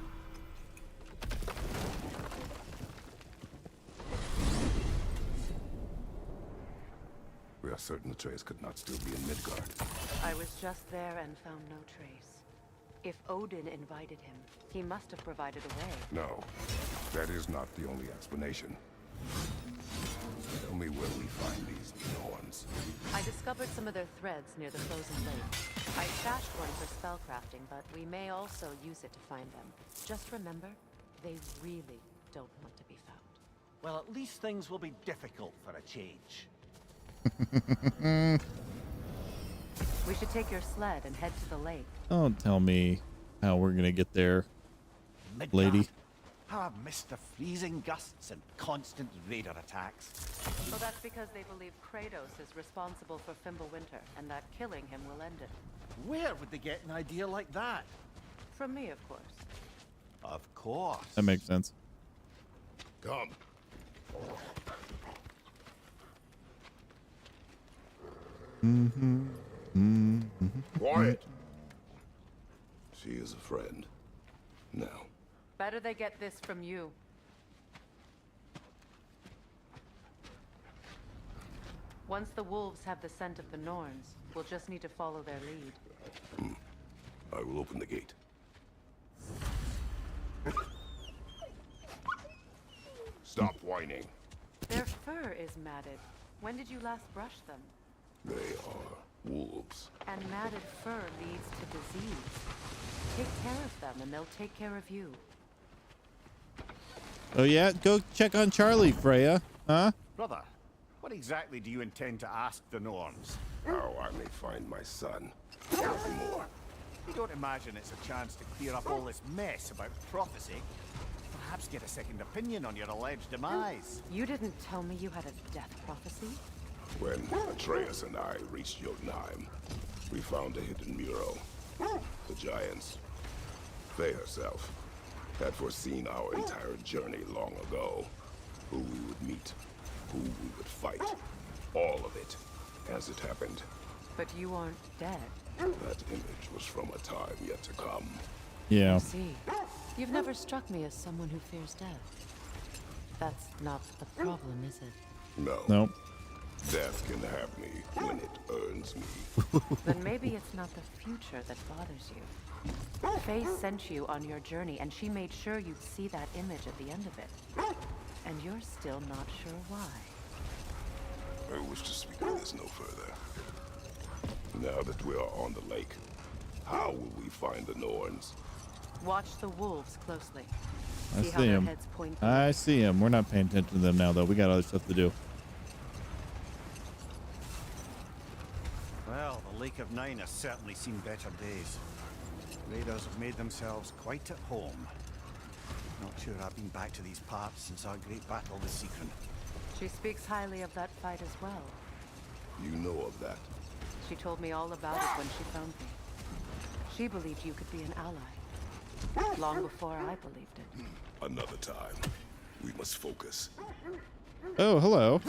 We are certain Atreus could not still be in Midgard. I was just there and found no trace. If Odin invited him, he must have provided a way. No, that is not the only explanation. Tell me where we find these Norns. I discovered some of their threads near the frozen lake. I stashed one for spellcrafting, but we may also use it to find them. Just remember, they really don't want to be found. Well, at least things will be difficult for a change. We should take your sled and head to the lake. Don't tell me how we're gonna get there, Midgard. lady. How I've missed the freezing gusts and constant raider attacks. Well, that's because they believe Kratos is responsible for Fimbulwinter, and that killing him will end it. Where would they get an idea like that? From me, of course. Of course. That makes sense. Come. Quiet. She is a friend. Now. Better they get this from you. Once the wolves have the scent of the Norns, we'll just need to follow their lead. I will open the gate. Stop whining. Their fur is matted. When did you last brush them? They are wolves. And matted fur leads to disease. Take care of them, and they'll take care of you. Oh yeah, go check on Charlie, Freya. Huh? Brother, what exactly do you intend to ask the Norns? How I may find my son. Nothing more. You don't imagine it's a chance to clear up all this mess about prophecy? Perhaps get a second opinion on your alleged demise. You didn't tell me you had a death prophecy? When Atreus and I reached Jotunheim, we found a hidden mural. The Giants. They herself had foreseen our entire journey long ago. Who we would meet, who we would fight. All of it, as it happened. But you aren't dead. That image was from a time yet to come. Yeah. I see. You've never struck me as someone who fears death. That's not the problem, is it? No. Nope. Death can have me when it earns me. Then maybe it's not the future that bothers you. Faye sent you on your journey, and she made sure you'd see that image at the end of it. And you're still not sure why. I wish to speak of this no further. Now that we are on the lake, how will we find the Norns? Watch the wolves closely. I See how see their him. heads point I see him. We're not paying attention to them now, though. We got other stuff to do. Well, the Lake of Nine has certainly seen better days. Raiders have made themselves quite at home. Not sure I've been back to these parts since our great battle with Seacron. She speaks highly of that fight as well. You know of that? She told me all about it when she found me. She believed you could be an ally. Long before I believed it. Another time. We must focus. Oh, hello.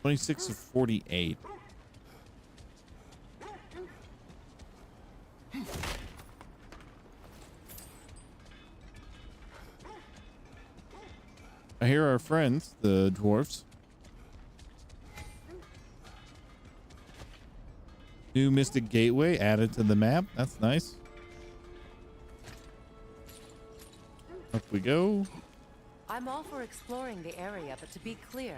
$26 of 48. I hear our friends, the dwarfs. New Mystic Gateway added to the map. That's nice. Up we go. I'm all for exploring the area, but to be clear,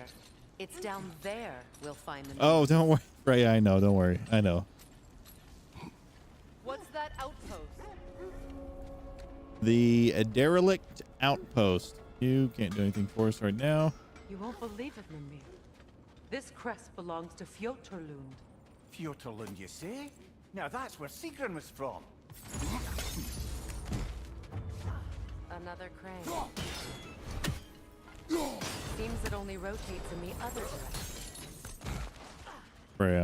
it's down there we'll find the Oh, don't worry. Right, I know. Don't worry. I know. What's that outpost? The derelict outpost. You can't do anything for us right now. You won't believe it, Mimir. This crest belongs to Fjotorlund. Fjotorlund, you say? Now that's where Seacron was from. Another crane. Seems it only rotates in the other direction. Right,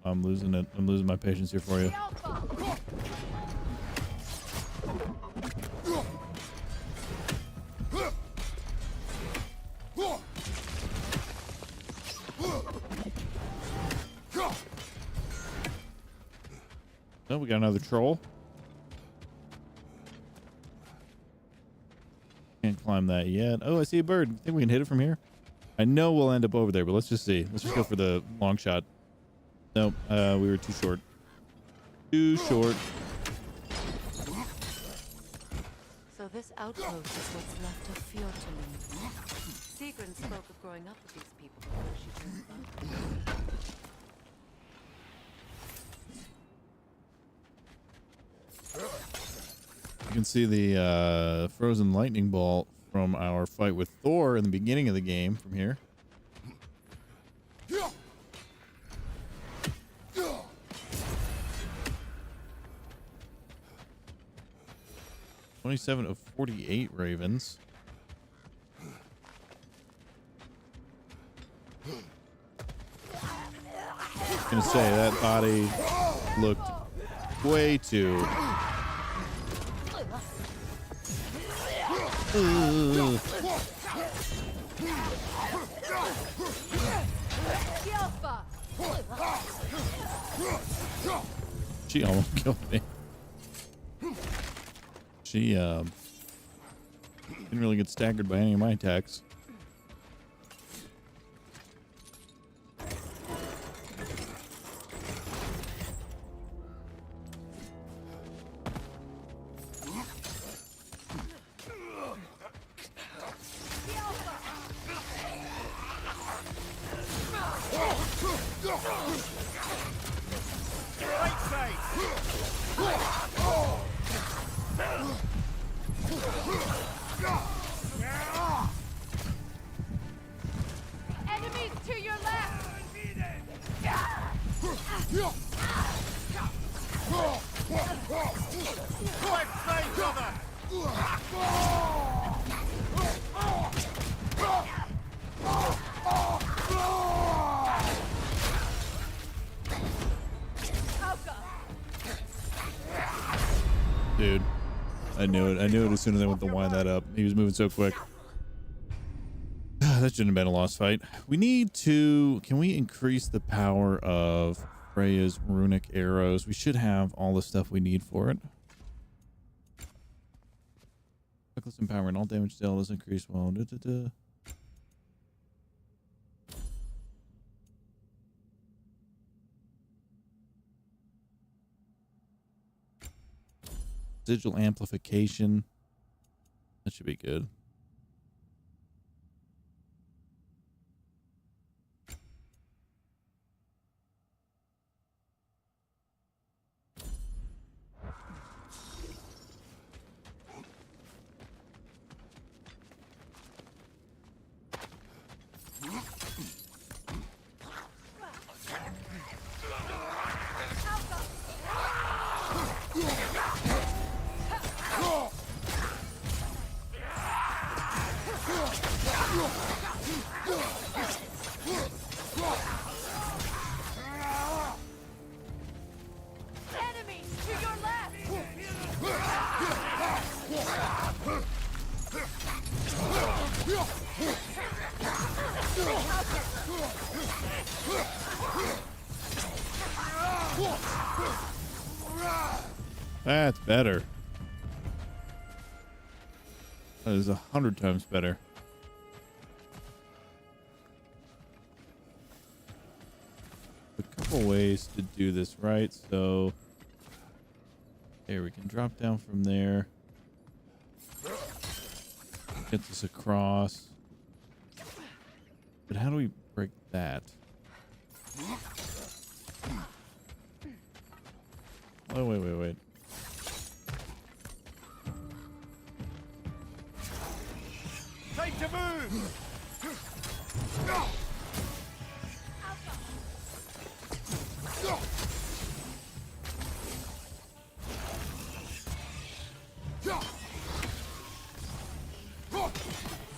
I'm losing it. I'm losing my patience here for you. Oh, we got another troll. Can't climb that yet. Oh, I see a bird. Think we can hit it from here? I know we'll end up over there, but let's just see. Let's just go for the long shot. Nope, we were too short. Too short. So this outpost is what's left of Fjotorlund. Sigrun spoke of growing up with these people before she turned 5. You can see the frozen lightning bolt from our fight with Thor in the beginning of the game from here. $27 of 48 ravens. I was gonna say that body looked way too. She almost killed me. She didn't really get staggered by any of my attacks. Enemies to your left! Dude, I knew it. I knew it as soon as I went to wind that up. He was moving so quick. That shouldn't have been a lost fight. We need to... Can we increase the power of Freya's runic arrows? We should have all the stuff we need for it. Reckless empowerment. All damage dealt is increased while... Sigil amplification. That should be good. That's better. That is 100 times better. A couple ways to do this, right? So here we can drop down from there. Get this across. But how do we break that? Oh, wait. Time to move!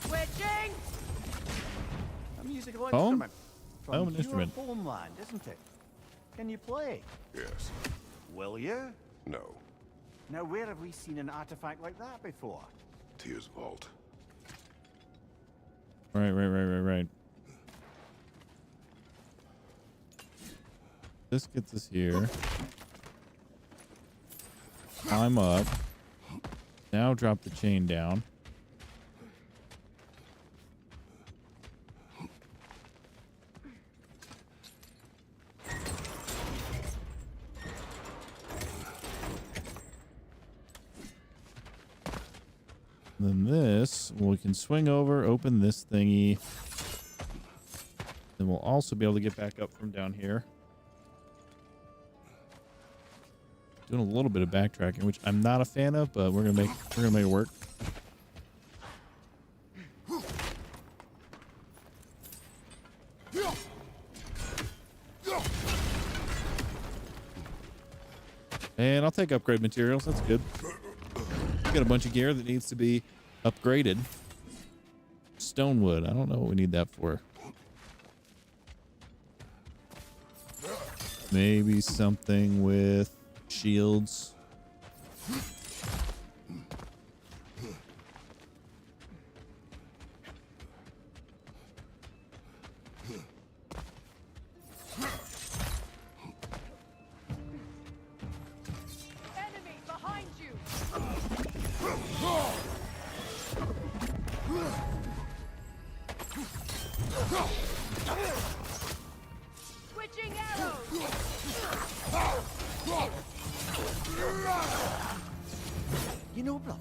Switching! A musical Home? instrument. From Home your instrument. homeland, isn't it? Can you play? Yes. Will you? No. Now, where have we seen an artifact like that before? Tyr's vault. Right. This gets us here. Climb up. Now drop the chain down. Then this, we can swing over, open this thingy. Then we'll also be able to get back up from down here. Doing a little bit of backtracking, which I'm not a fan of, but we're gonna make it work. And I'll take upgrade materials. That's good. Got a bunch of gear that needs to be upgraded. Stonewood. I don't know what we need that for. Maybe something with shields. Enemy behind you! Switching arrows! You know, brother,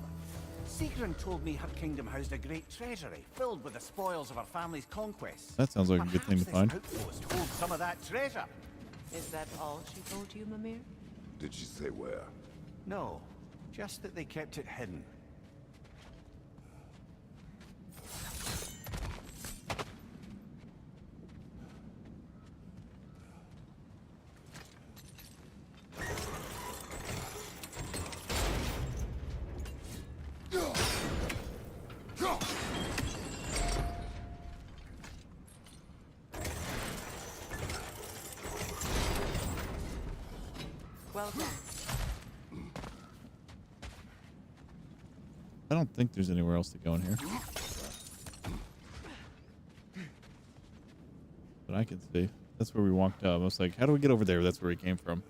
Sigrun told me her kingdom housed a great treasury filled with the spoils of her family's conquests. That sounds like a good thing to find. Perhaps this outpost holds some of that treasure. Is that all she told you, Mimir? Did she say where? No, just that they kept it hidden. Well done. I don't think there's anywhere else to go in here. But I can see. That's where we walked up. I was like, how do we get over there? That's where he came from.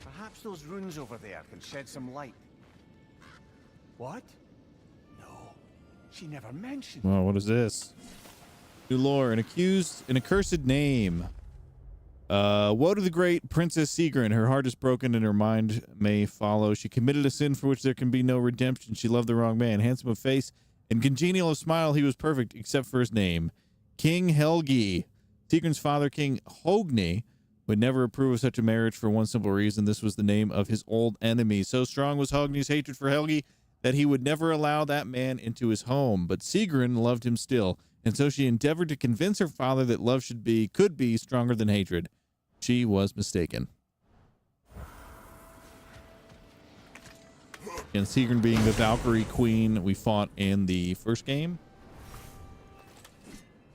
Perhaps those runes over there can shed some light. What? No. She never mentioned. Well, what is this? New lore, an accursed name. Woe to the great Princess Sigrun. Her heart is broken and her mind may follow. She committed a sin for which there can be no redemption. She loved the wrong man. Handsome of face and congenial of smile, he was perfect except for his name. King Helgi. Sigrun's father, King Hogni, would never approve of such a marriage for one simple reason. This was the name of his old enemy. So strong was Hogni's hatred for Helgi that he would never allow that man into his home. But Sigrun loved him still, and so she endeavored to convince her father that love could be stronger than hatred. She was mistaken. And Sigrun being the Valkyrie queen we fought in the first game.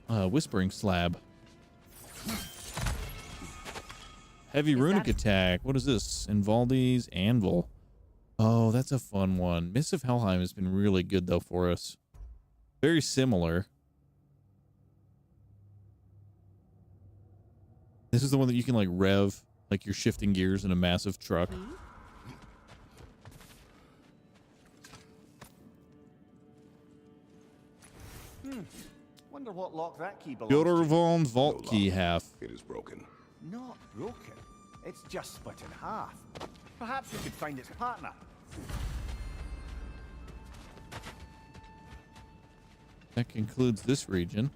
Whispering Slab. Heavy runic attack. What is this? Invaldi's Anvil. Oh, that's a fun one. Mists of Helheim has been really good, though, for us. Very similar. This is the one that you can, like, rev, like you're shifting gears in a massive truck. Wonder what lock that key belongs Fyodor to. Von vault key half. It is broken. Not broken. It's just split in half. Perhaps we could find its partner. That concludes this region.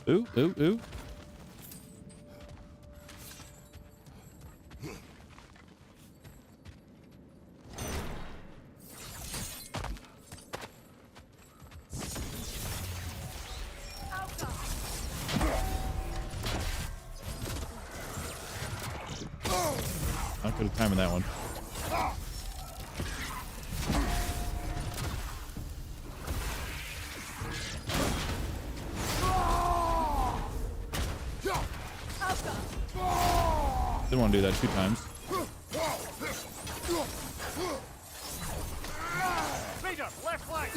Ooh, ooh, ooh. Not good at timing that one. Didn't want to do that 2 times. Raider, left flank.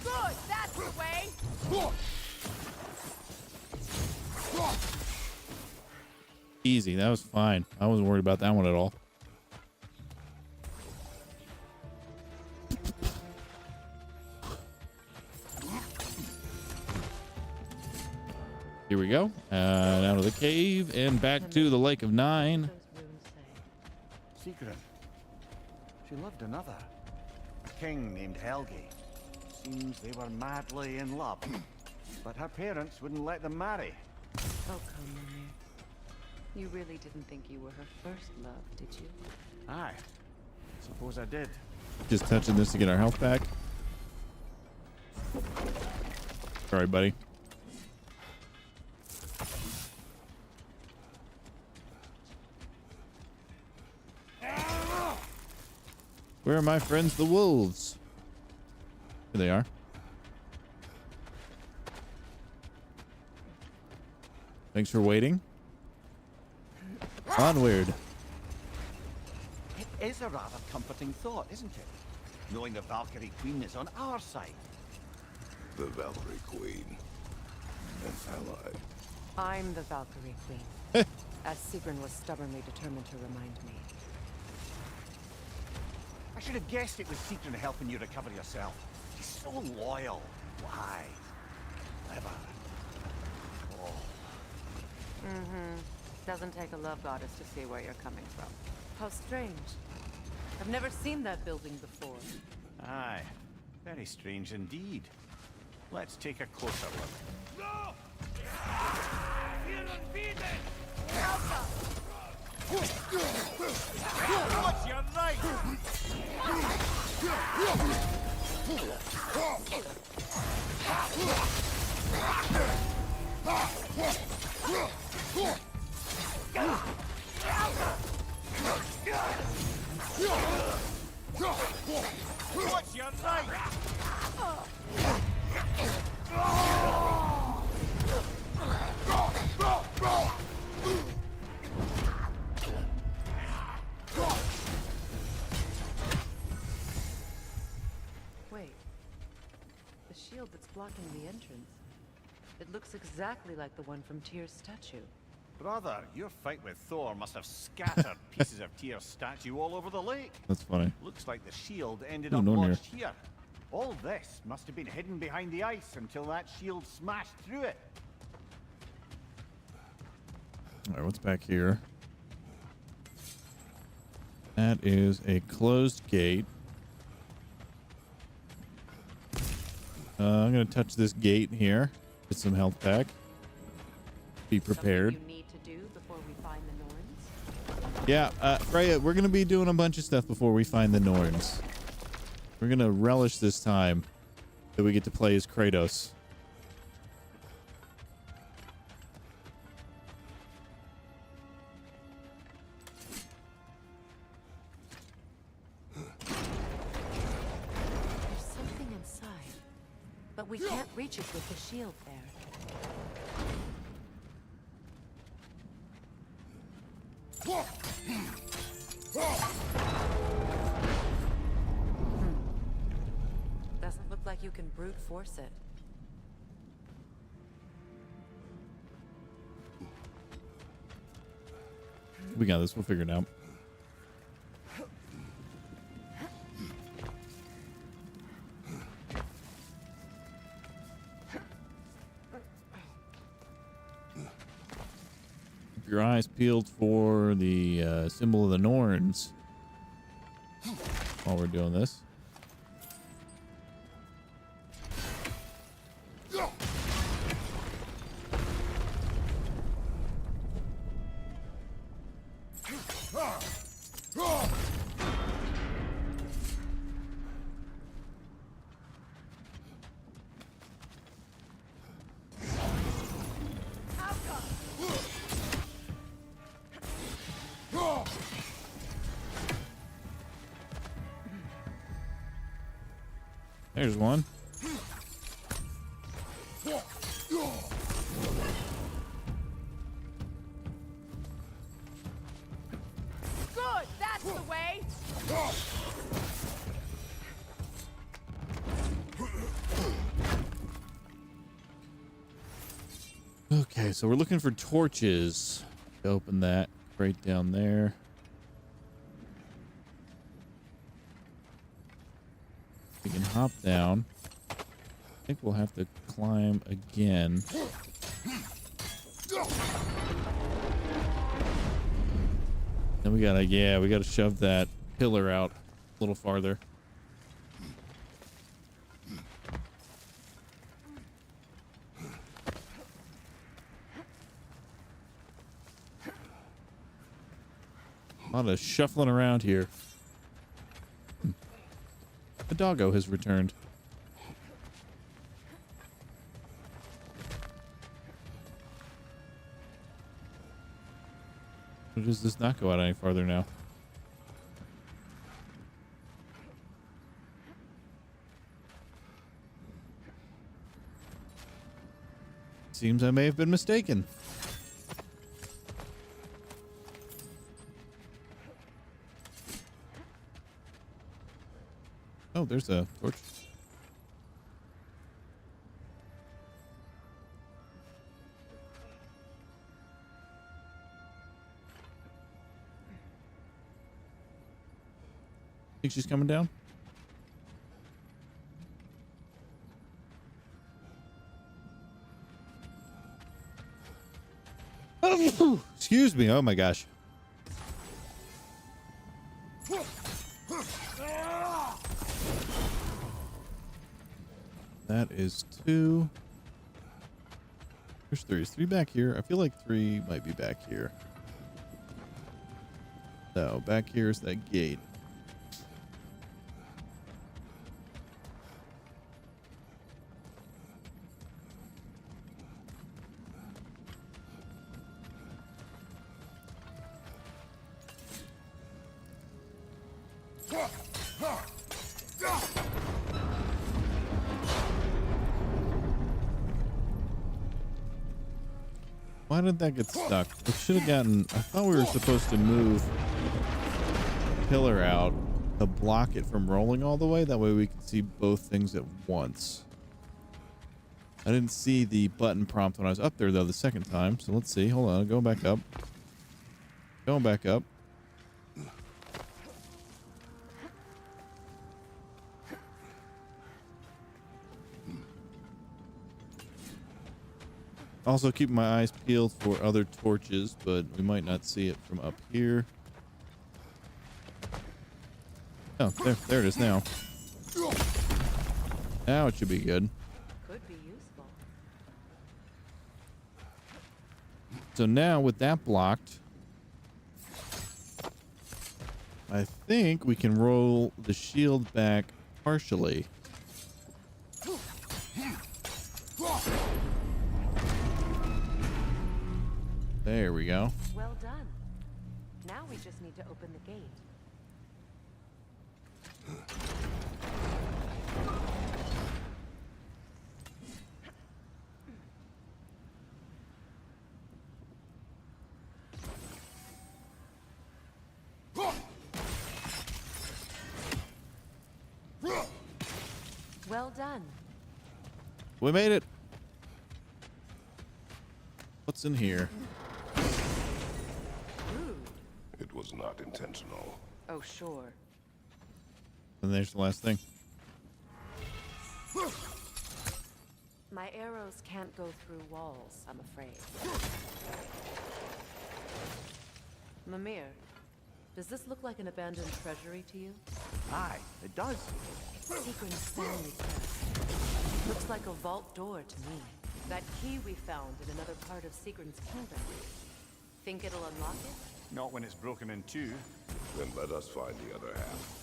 Good, that's the way. Easy. That was fine. I wasn't worried about that one at all. Here we go. Out of the cave and back to the Lake of Nine. Secret. She loved another. A king named Helgi. Seems they were madly in love. But her parents wouldn't let them marry. Oh, come on. You really didn't think you were her first love, did you? Aye. Suppose I did. Just touching this to get our health back. Sorry, buddy. Where are my friends, the wolves? Here they are. Thanks for waiting. Onward. It is a rather comforting thought, isn't it? Knowing the Valkyrie Queen is on our side. The Valkyrie Queen. An ally. I'm the Valkyrie Queen. As Sigrun was stubbornly determined to remind me. I should have guessed it was Sigrun helping you recover yourself. She's so loyal. Why? Clever. Oh. doesn't take a love goddess to see where you're coming from. How strange. I've never seen that building before. Aye, very strange indeed. Let's take a closer look. No! What's your right? What's your right? Wait. The shield that's blocking the entrance. It looks exactly like the one from Tyr's statue. Brother, your fight with Thor must have scattered pieces of Tyr's statue all over the lake. That's funny. Looks like the shield ended Ooh, up no near. lodged here. All this must have been hidden behind the ice until that shield smashed through it. All right, what's back here? That is a closed gate. I'm going to touch this gate here. Get some health back. Be prepared. Something you need to do before we find the Norns? Yeah, Freya, we're going to be doing a bunch of stuff before we find the Norns. We're going to relish this time that we get to play as Kratos. There's something inside, but we can't reach it with the shield there. Doesn't look like you can brute force it. We got this. We'll figure it out. Keep your eyes peeled for the symbol of the Norns while we're doing this. There's one. Good, that's the way. Okay, so we're looking for torches to open that right down there. We can hop down. I think we'll have to climb again. Then we gotta shove that pillar out a little farther. A lot of shuffling around here. The doggo has returned. Or does this not go out any farther now? Seems I may have been mistaken. Oh, there's a torch. Think she's coming down? Excuse me. Oh my gosh. That is 2. There's 3. Is 3 back here? I feel like 3 might be back here. So back here is that gate. Why did that get stuck? We should have gotten... I thought we were supposed to move the pillar out to block it from rolling all the way. That way we can see both things at once. I didn't see the button prompt when I was up there, though, the second time. So let's see. Hold on. Going back up. Going back up. Also keeping my eyes peeled for other torches, but we might not see it from up here. Oh, there it is now. Now it should be good. Could be useful. So now with that blocked, I think we can roll the shield back partially. There we go. Well done. Now we just need to open the gate. Well done. We made it. What's in here? It was not intentional. Oh, sure. And there's the last thing. My arrows can't go through walls, I'm afraid. Mimir, does this look like an abandoned treasury to you? Aye, it does. It's Seagram's family crest. Looks like a vault door to me. That key we found in another part of Seagram's kingdom. Think it'll unlock it? Not when it's broken in two. Then let us find the other half.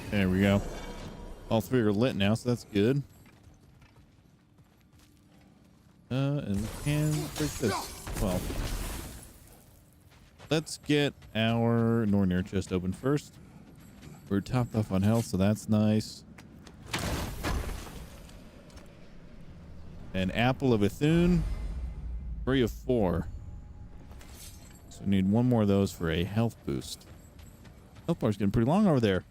There we go. All 3 are lit now, so that's good. And we can break this. Well, let's get our Nornir chest open first. We're topped off on health, so that's nice. An apple of Ithune. 3 of 4. So we need 1 more of those for a health boost. Health bar's getting pretty long over there.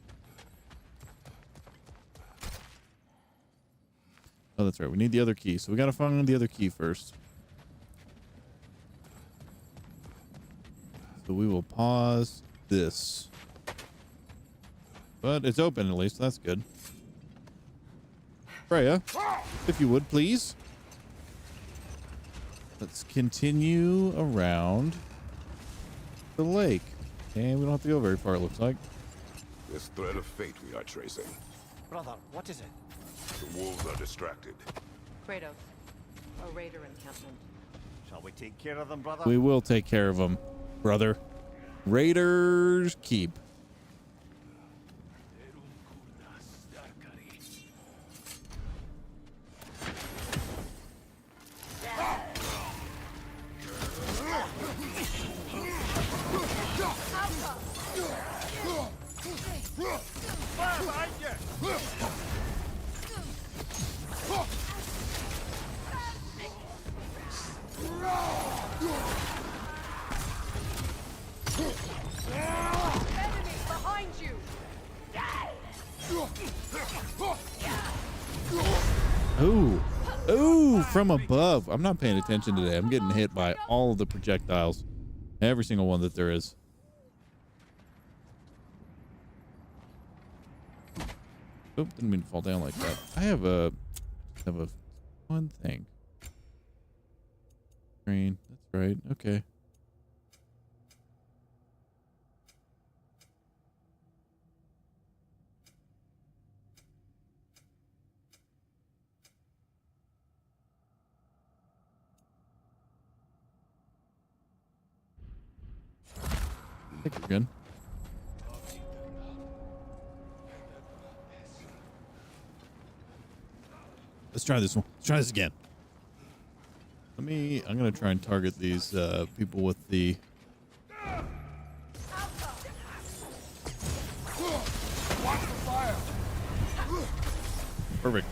Oh, that's right. We need the other key. So we got to find the other key first. So we will pause this. But it's open at least. So that's good. Freya, if you would, please. Let's continue around the lake. And we don't have to go very far, it looks like. This thread of fate we are tracing. Brother, what is it? The wolves are distracted. Kratos, a raider encampment. Shall we take care of them, brother? We will take care of them, brother. Raiders keep. Ooh. Ooh, from above. I'm not paying attention today. I'm getting hit by all of the projectiles. Every single one that there is. Oh, didn't mean to fall down like that. I have a one thing. Screen. That's right. Okay. I think we're good. Let's try this one. Let's try this again. I'm gonna try and target these people with the perfect.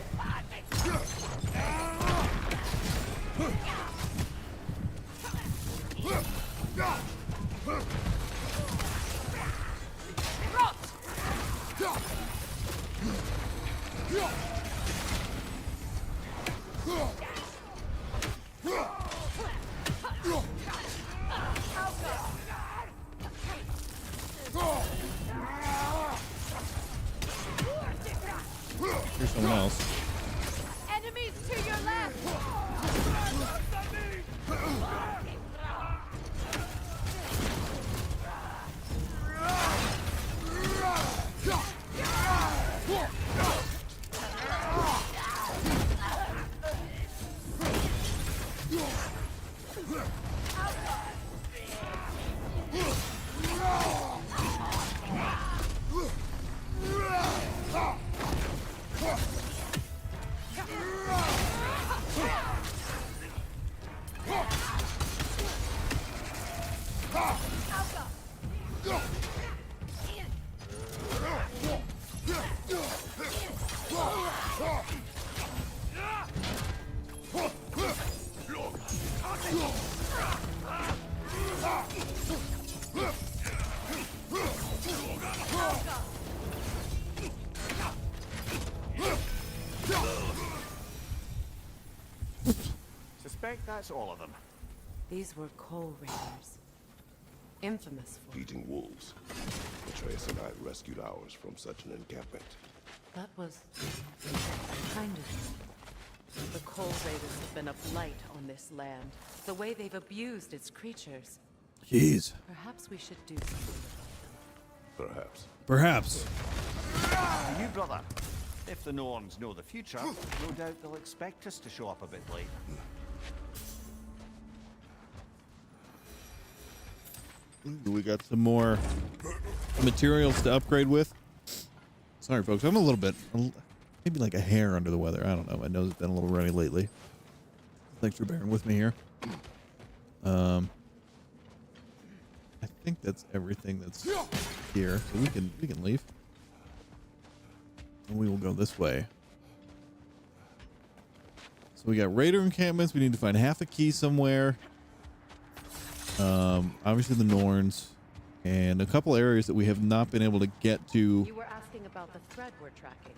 Here's someone else. Enemies to your left! Suspect that's all of them. These were coal raiders. Infamous for Eating wolves. Atreus and I rescued ours from such an encampment. that was kind of. The coal raiders have been a blight on this land. The way they've abused its creatures. Jeez. Perhaps we should do something about them. Perhaps. Perhaps. You, brother. If the Norns know the future, no doubt they'll expect us to show up a bit late. We got some more materials to upgrade with. Sorry, folks. I'm a little bit, maybe like a hair under the weather. I don't know. My nose has been a little runny lately. Thanks for bearing with me here. I think that's everything that's here. So we can leave. And we will go this way. So we got raider encampments. We need to find half a key somewhere. Obviously the Norns, and a couple areas that we have not been able to get to. You were asking about the thread we're tracking.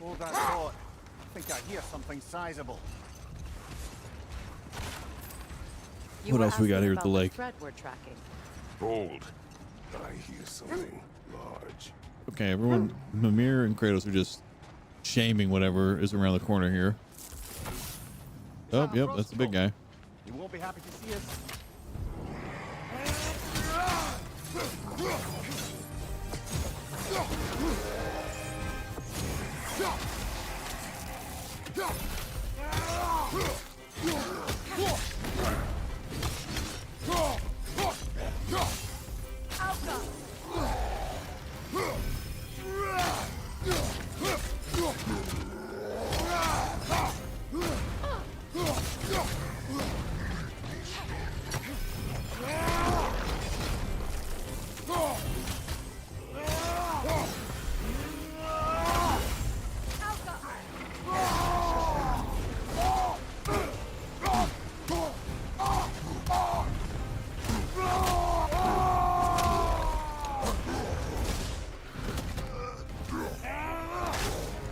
Hold that thought. I think I hear something sizable. You What were else we got asking here at the about lake? thread we're tracking. Hold. I hear something large. Okay, everyone, Mimir and Kratos are just shaming whatever is around the corner here. Oh, yep, that's the big guy. You won't be happy to see us.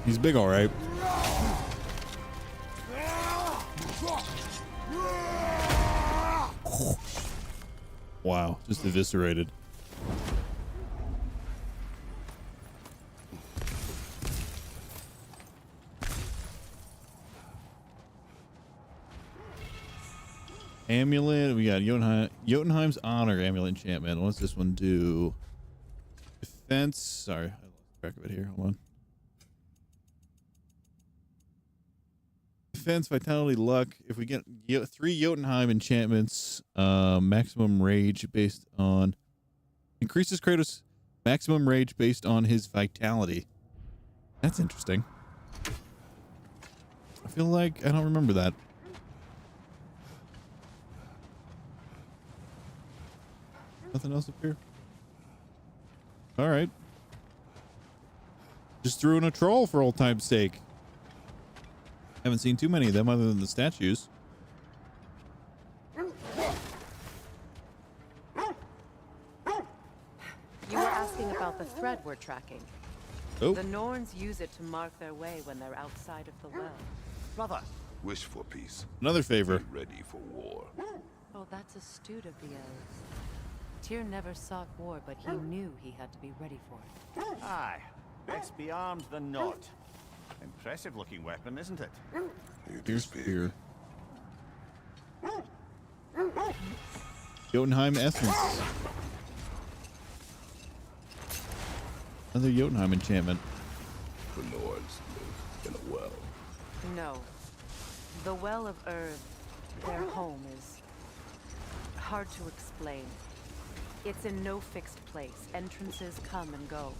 He's big, all right. Wow, just eviscerated. Amulet. We got Jotunheim's Honor Amulet enchantment. What's this one do? Defense. Sorry, I lost track of it here. Hold on. Defense, vitality, luck. If we get 3 Jotunheim enchantments, maximum rage based on increases Kratos' maximum rage based on his vitality. That's interesting. I feel like I don't remember that. Nothing else up here? All right. Just threw in a troll for old time's sake. Haven't seen too many of them other than the statues. You were asking about the thread we're tracking. Oh. The Norns use it to mark their way when they're outside of the well. Brother. Wish for peace. Another favor. Be ready for war. Oh, that's astute of the elves. Tyr never sought war, but he knew he had to be ready for it. Aye. Best be armed than not. Impressive looking weapon, isn't it? Here's spear. Jotunheim essence. Another Jotunheim enchantment. The Norns live in a well. No. The Well of Earth, their home, is hard to explain. It's in no fixed place. Entrances come and go.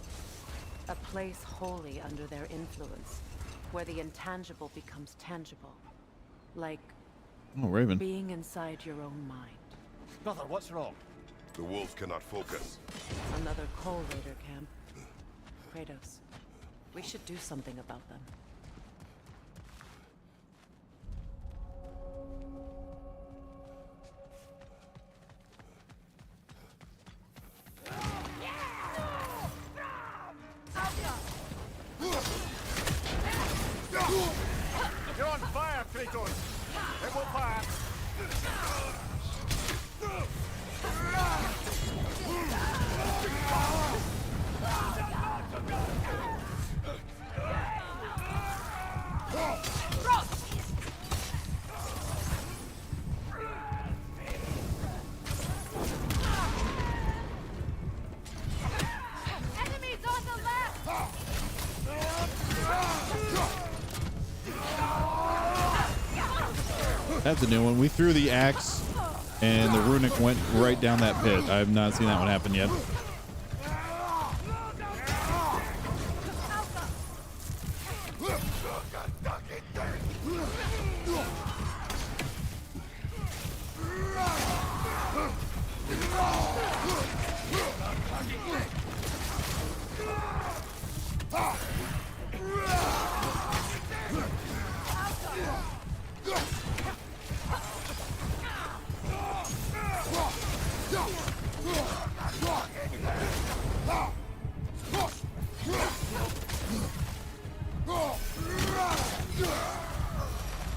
A place wholly under their influence, where the intangible becomes tangible. Like Raven. being inside your own mind. Brother, what's wrong? The wolves cannot focus. Another Coal Raider camp. Kratos, we should do something about them. You're on fire, Kratos! It will pass! Enemies on the left! That's a new one. We threw the axe and the runic went right down that pit. I have not seen that one happen yet.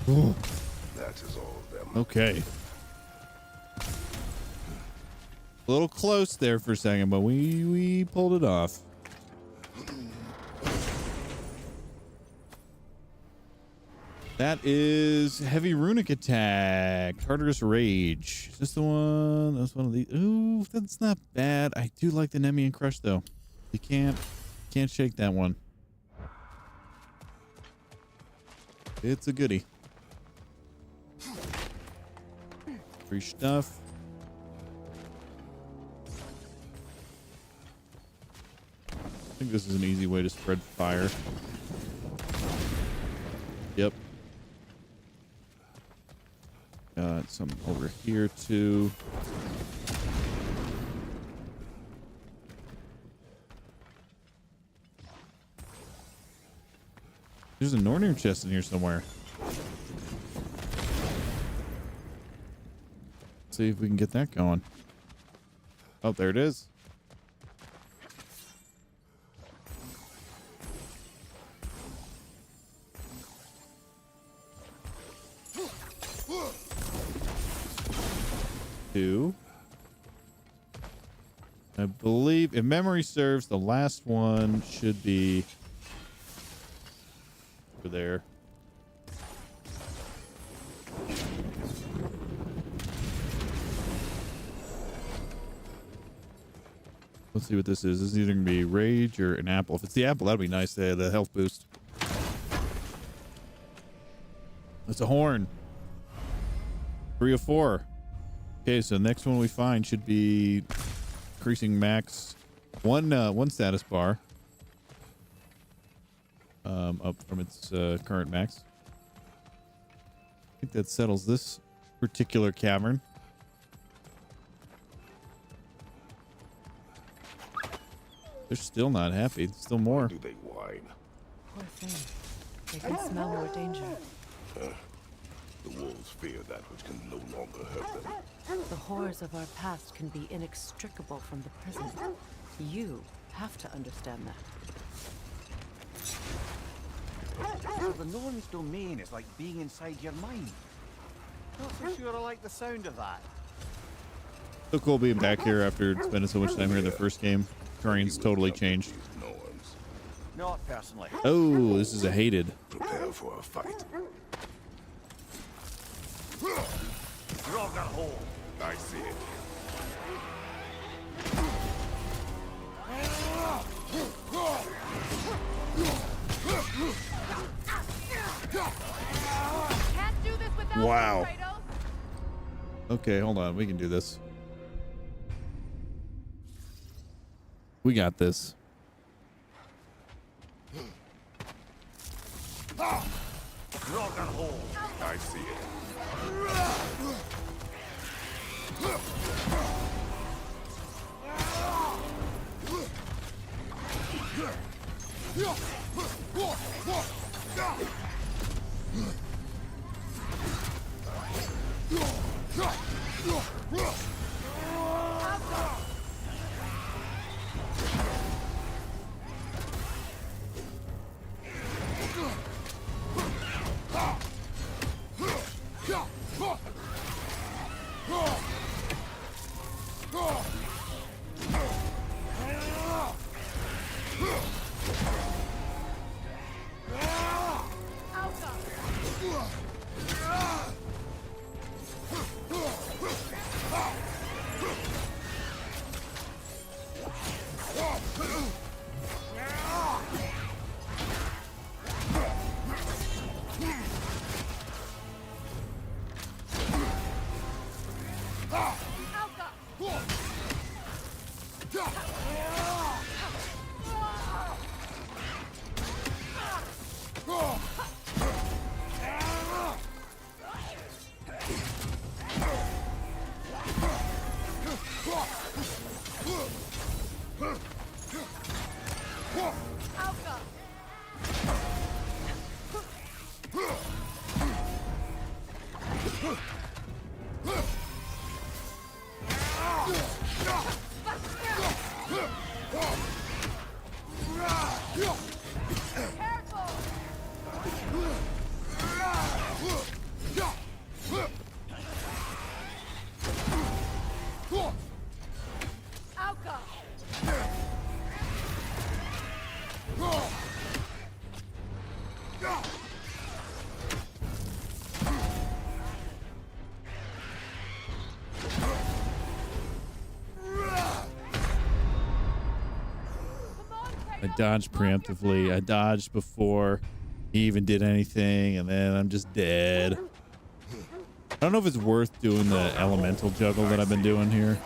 Ooh. That is all of them. Okay. A little close there for a second, but we pulled it off. That is heavy runic attack. Tartarus Rage. Is this the one? That's one of these. Ooh, that's not bad. I do like the Nemean Crush though. You can't shake that one. It's a goodie. Free stuff. I think this is an easy way to spread fire. Yep. Got some over here too. There's a Nornir chest in here somewhere. Let's see if we can get that going. Oh, there it is. Two. I believe, if memory serves, the last one should be over there. Let's see what this is. This is either going to be rage or an apple. If it's the apple, that'd be nice. The health boost. It's a horn. 3 of 4. Okay, so the next one we find should be increasing max one status bar up from its current max. I think that settles this particular cavern. They're still not happy. Still more. Do they whine? Poor thing. They can smell more danger. The wolves fear that which can no longer hurt them. The horrors of our past can be inextricable from the present. You have to understand that. So the gnome's domain is like being inside your mind. Not so sure I like the sound of that. So cool being back here after spending so much time here in the first game. Terrain's totally changed. Not personally. Oh, this is a hated. Prepare for a fight. Ragnarok. I see it. Can't do this without Wow. you, Kratos. Okay, hold on. We can do this. We got this. Ragnarok. I see it. I dodged preemptively. I dodged before he even did anything, and then I'm just dead. I don't know if it's worth doing the elemental juggle that I've been doing here.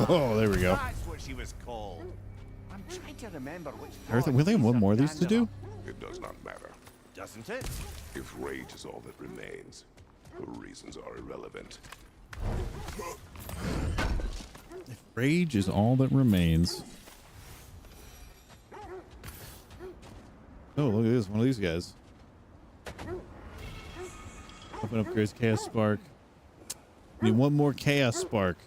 Oh, there we go. That's what she was called. I'm trying to remember which. Everything. We have one more of these to do. It does not matter. Doesn't it? If rage is all that remains, the reasons are irrelevant. If rage is all that remains. Oh, look at this. One of these guys. Open up Grace Chaos Spark. We need one more Chaos Spark.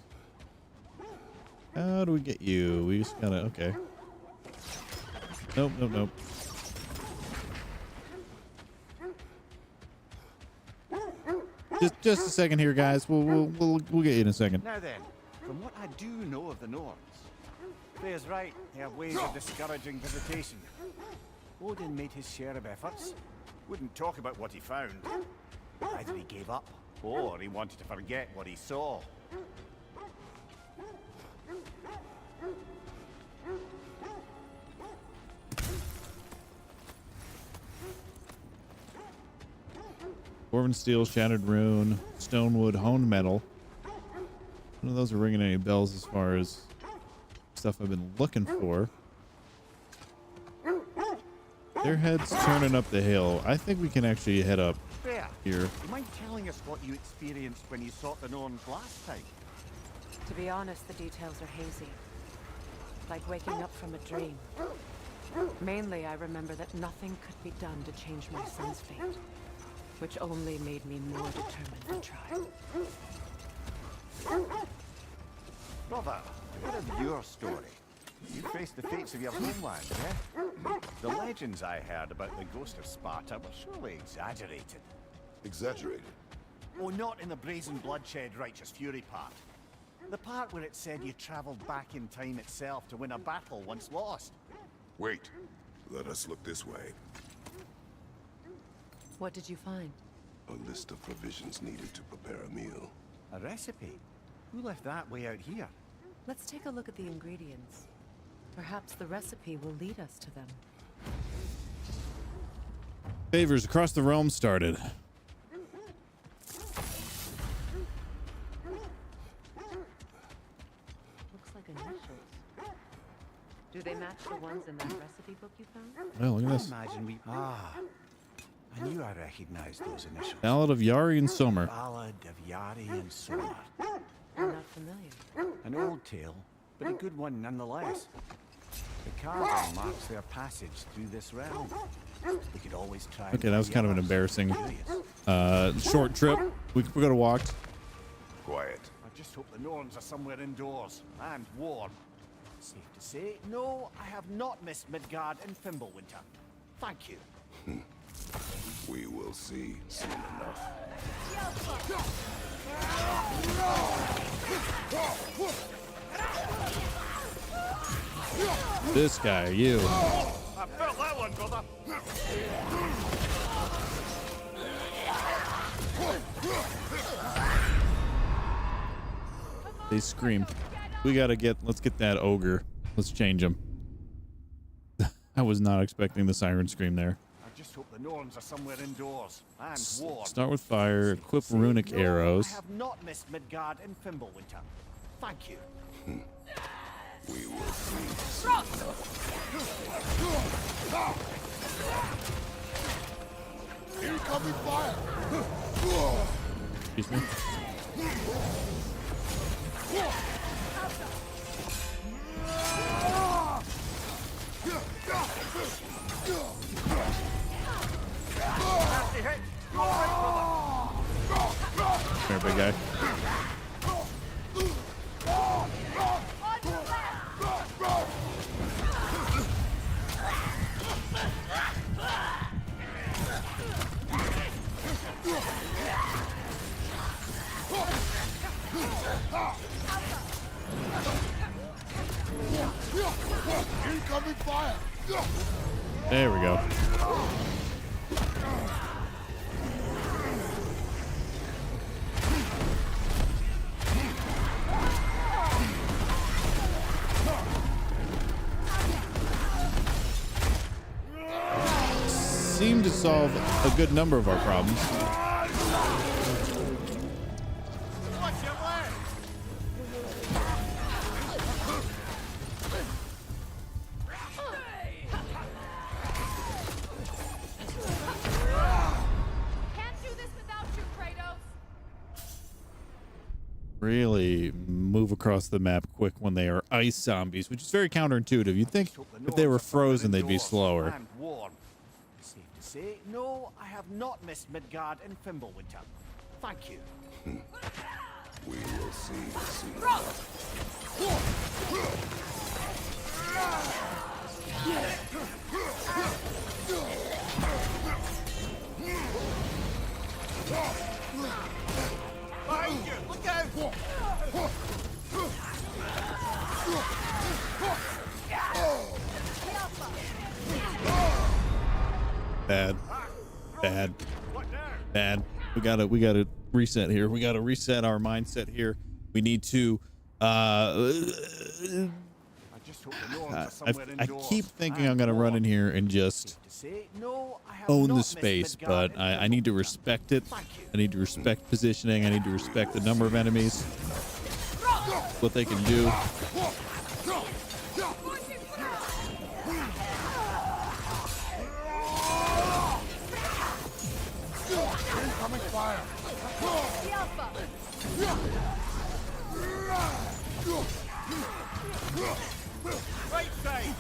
How do we get you? We just gotta, okay. Nope, nope, nope. Just a second here, guys. We'll get you in a second. Now then, from what I do know of the Norns, Freya's right. They have ways of discouraging visitation. Odin made his share of efforts. Wouldn't talk about what he found. Either he gave up, or he wanted to forget what he saw. Dwarven Steel, Shattered Rune, Stonewood, Honed Metal. None of those are ringing any bells as far as stuff I've been looking for. Their head's turning up the hill. I think we can actually head up Freya, here. do you mind telling us what you experienced when you sought the Norns last time? To be honest, the details are hazy. Like waking up from a dream. Mainly, I remember that nothing could be done to change my son's fate, which only made me more determined to try. Brother, what of your story? You faced the fates of your homeland, eh? The legends I heard about the ghost of Sparta were surely exaggerated. Exaggerated? Oh, not in the brazen bloodshed righteous fury part. The part where it said you traveled back in time itself to win a battle once lost. Wait. Let us look this way. What did you find? A list of provisions needed to prepare a meal. A recipe? Who left that way out here? Let's take a look at the ingredients. Perhaps the recipe will lead us to them. Favors across the realm started. Looks like initials. Do they match the ones in that recipe book you found? Well, look at this. Imagine we... I knew I recognized those initials. Ballad of Yari and Sommer. Ballad of Yari and Sommer. I'm not familiar. An old tale, but a good one nonetheless. The carving marks their passage through this realm. We could always try. Okay, that was kind of an embarrassing short trip. We could have walked. Quiet. I just hope the Norns are somewhere indoors and warm. Safe to say, no, I have not missed Midgard and Fimbulwinter. Thank you. We will see soon enough. This guy, you. I felt that one, brother. They scream. Let's get that ogre. Let's change him. I was not expecting the siren scream there. I just hope the Norns are somewhere indoors and warm. Start with fire, equip runic arrows. I have not missed Midgard and Fimbulwinter. Thank you. We will see soon enough. Incoming fire! Excuse me. There, big guy. Incoming fire! There we go. Seemed to solve a good number of our problems. Really move across the map quick when they are ice zombies, which is very counterintuitive. You'd think if they were frozen, they'd be slower. And warm. Safe to say, no, I have not missed Midgard and Fimbulwinter. Thank you. We will see soon enough. Behind you! Look out! Bad. Bad. Bad. We gotta reset here. We gotta reset our mindset here. We need to I keep thinking I'm gonna run in here and just own the space, but I need to respect it. I need to respect positioning. I need to respect the number of enemies, what they can do. Incoming fire! Right side!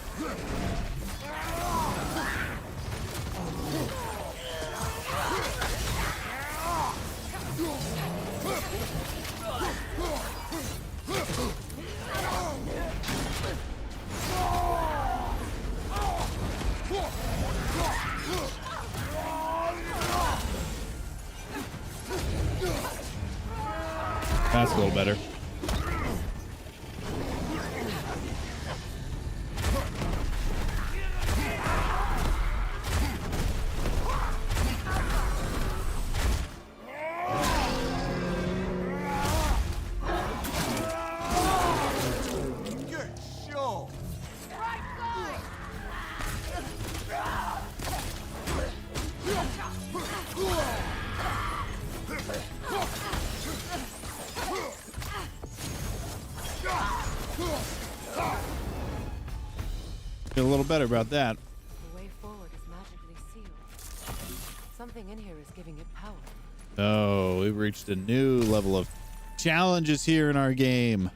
That's a little better. Feel a little better about that. The way forward is magically sealed. Something in here is giving it power. Oh, we've reached a new level of challenges here in our game.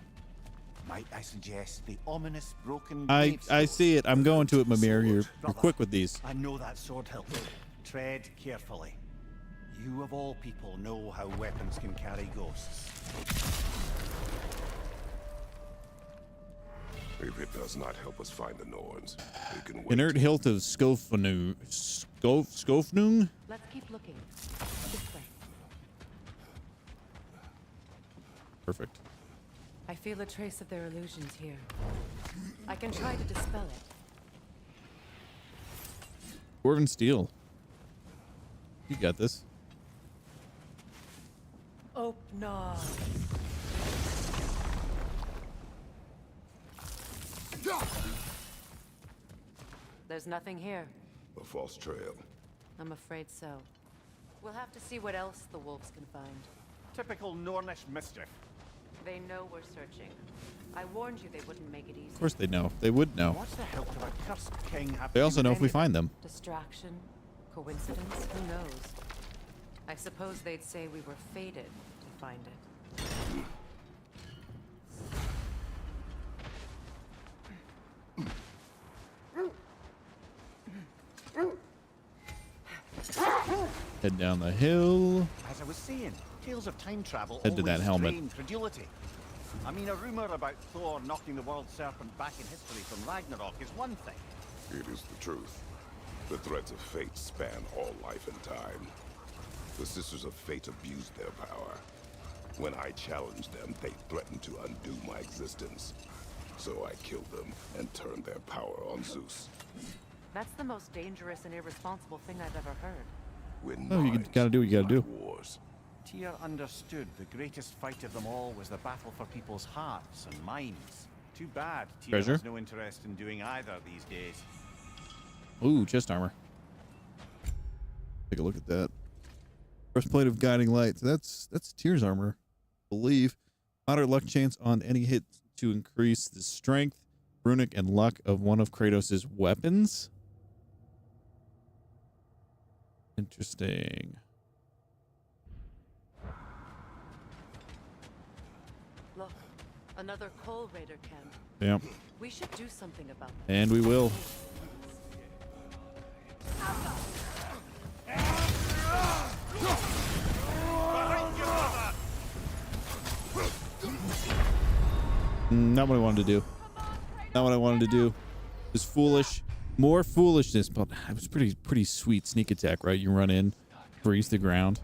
Might I suggest the ominous broken I see it. I'm going to it, Mimir. You're quick with these. I know that sword hilt. Tread carefully. You of all people know how weapons can carry ghosts. If it does not help us find the Norns, we can wait. Inert hilt of Skofnung. Skofnung? Let's keep looking. This way. Perfect. I feel a trace of their illusions here. I can try to dispel it. Dwarven steel. You got this. Opnar. There's nothing here. A false trail. I'm afraid so. We'll have to see what else the wolves can find. Typical Nornish mischief. They know we're searching. I warned you they wouldn't make it easy. Of course they know. They would know. What's the hell could a cursed king have They to also do know with if we any find them. Distraction? Coincidence? Who knows? I suppose they'd say we were fated to find it. Head down the hill. As I was saying, tales of time travel Head to always that helmet. strain credulity. I mean, a rumor about Thor knocking the world serpent back in history from Ragnarok is one thing. It is the truth. The threads of fate span all life and time. The Sisters of Fate abused their power. When I challenged them, they threatened to undo my existence. So I killed them and turned their power on Zeus. That's the most dangerous and irresponsible thing I've ever heard. When Oh, you gotta do what you gotta do. wars. Tyr understood the greatest fight of them all was the battle for people's hearts and minds. Too bad Tyr Treasure? has no interest in doing either these days. Ooh, chest armor. Take a look at that. Breastplate of guiding light. So that's Tyr's armor, I believe. Moderate luck chance on any hit to increase the strength, runic, and luck of one of Kratos' weapons. Interesting. Look, another coal raider camp. Yeah. We should do something about that. And we will. Not what I wanted to do. Not what I wanted to do. It was foolish. More foolishness, but it was pretty sweet sneak attack, right? You run in, freeze the ground.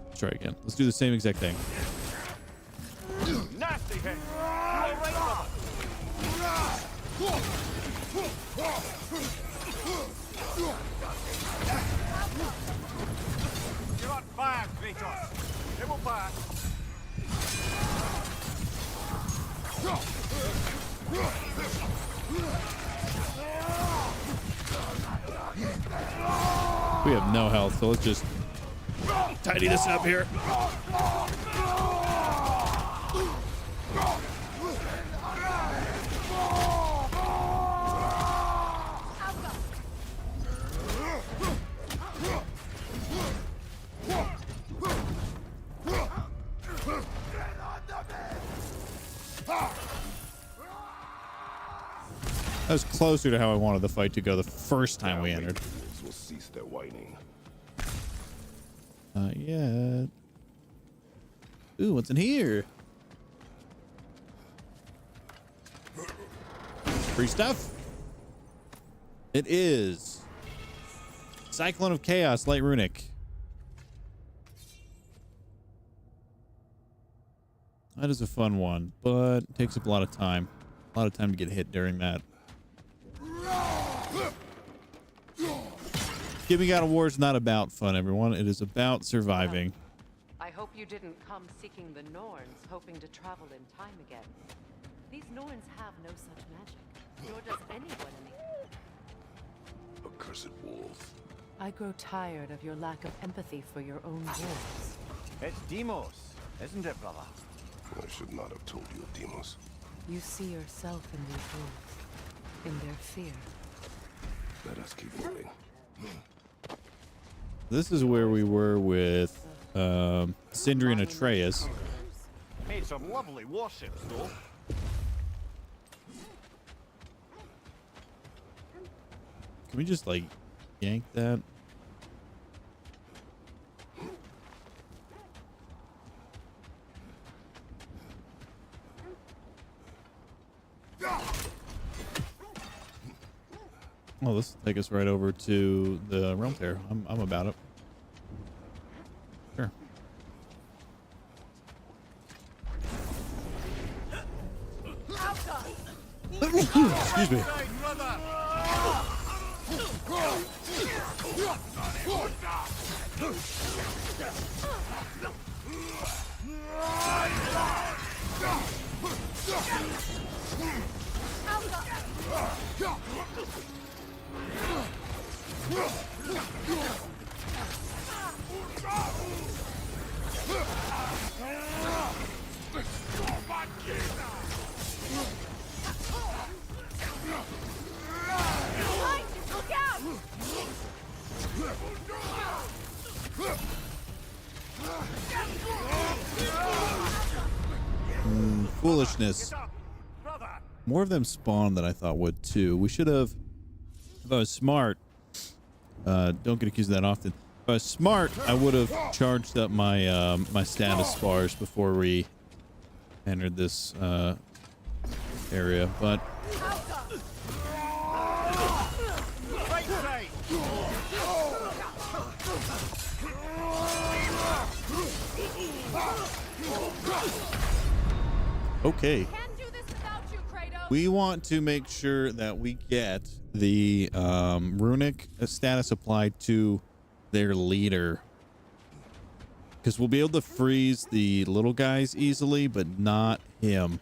Let's try again. Let's do the same exact thing. Nasty hit! You all right, brother? You're on fire, Kratos. It will pass. We have no health, so let's just tidy this up here. That was closer to how I wanted the fight to go the first time we entered. Will cease their whining. Not yet. Ooh, what's in here? Free stuff. It is Cyclone of Chaos, Light Runic. That is a fun one, but it takes up a lot of time. A lot of time to get hit during that. Giving God of War is not about fun, everyone. It is about surviving. I hope you didn't come seeking the Norns, hoping to travel in time again. These Norns have no such magic, nor does anyone any. Accursed wolves. I grow tired of your lack of empathy for your own wolves. It's Demos, isn't it, brother? I should not have told you of Demos. You see yourself in these wolves, in their fear. Let us keep moving. This is where we were with Sindri and Atreus. Made some lovely warships, though. Can we just like yank that? Oh, this will take us right over to the realm fair. I'm about it. Sure. Excuse me. Foolishness. More of them spawn than I thought would too. We should have, if I was smart, don't get accused of that often. If I was smart, I would have charged up my my status bars before we entered this area, but okay. We want to make sure that we get the runic status applied to their leader, because we'll be able to freeze the little guys easily, but not him.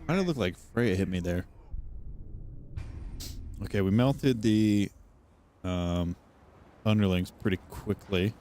Kind of looked like Freya hit me there. Okay, we melted the underlings pretty quickly.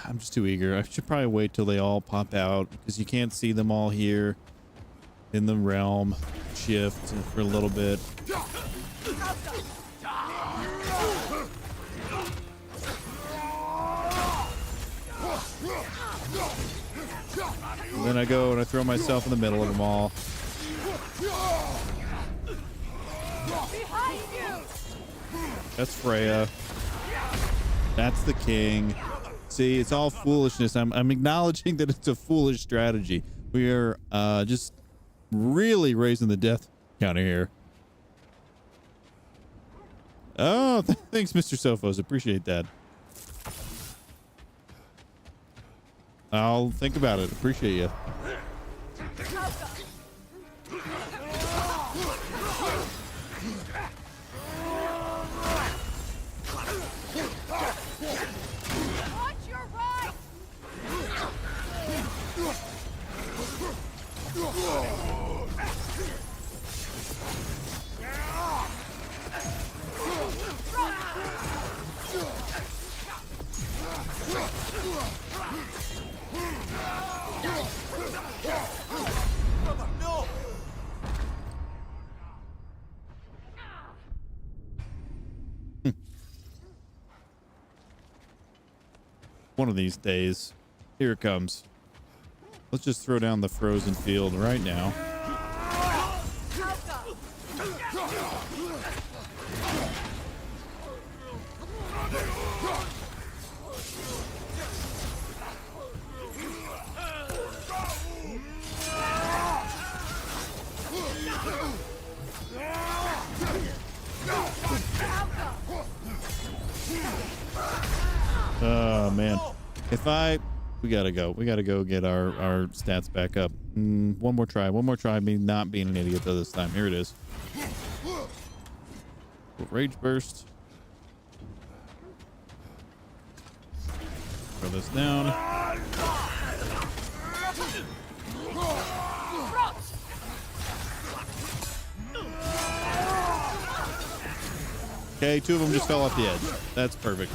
I'm just too eager. I should probably wait till they all pop out, because you can't see them all here in the realm shift for a little bit. And then I go and I throw myself in the middle of them all. That's Freya. That's the king. See, it's all foolishness. I'm acknowledging that it's a foolish strategy. We are just really raising the death counter here. Oh, thanks, Mr. Sophos. Appreciate that. I'll think about it. Appreciate you. One of these days, here it comes. Let's just throw down the frozen field right now. Oh man, we gotta go get our stats back up. One more try, me not being an idiot though this time. Here it is. Rage burst. Throw this down. Okay, 2 of them just fell off the edge. That's perfect.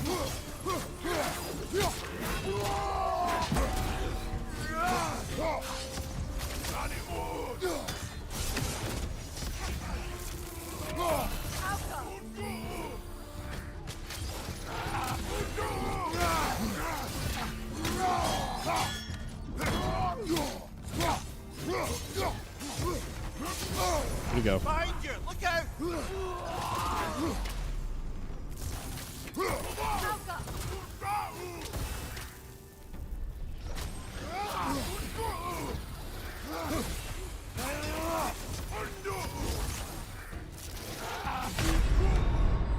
Here we go. Behind you! Look out!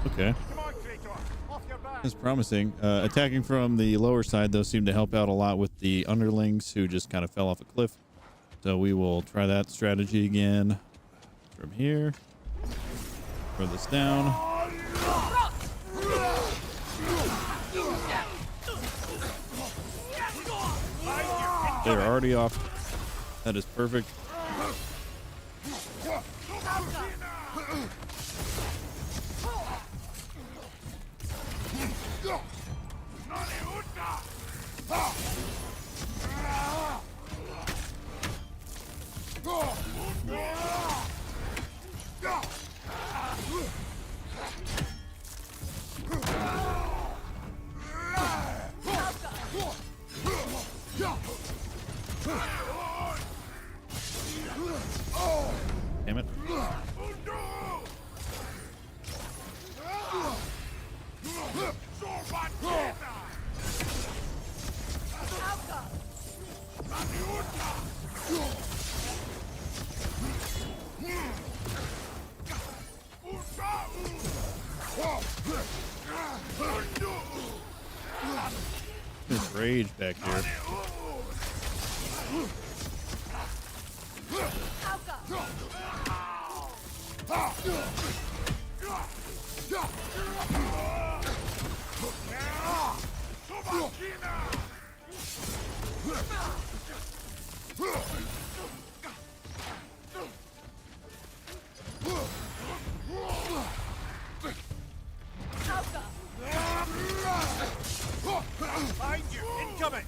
Okay. Come on, Kratos! Off your back! That's promising. Attacking from the lower side, though, seemed to help out a lot with the underlings who just kind of fell off a cliff. So we will try that strategy again from here. Throw this down. They're already off. That is perfect. Damn it. This rage back here. Behind you! Incoming!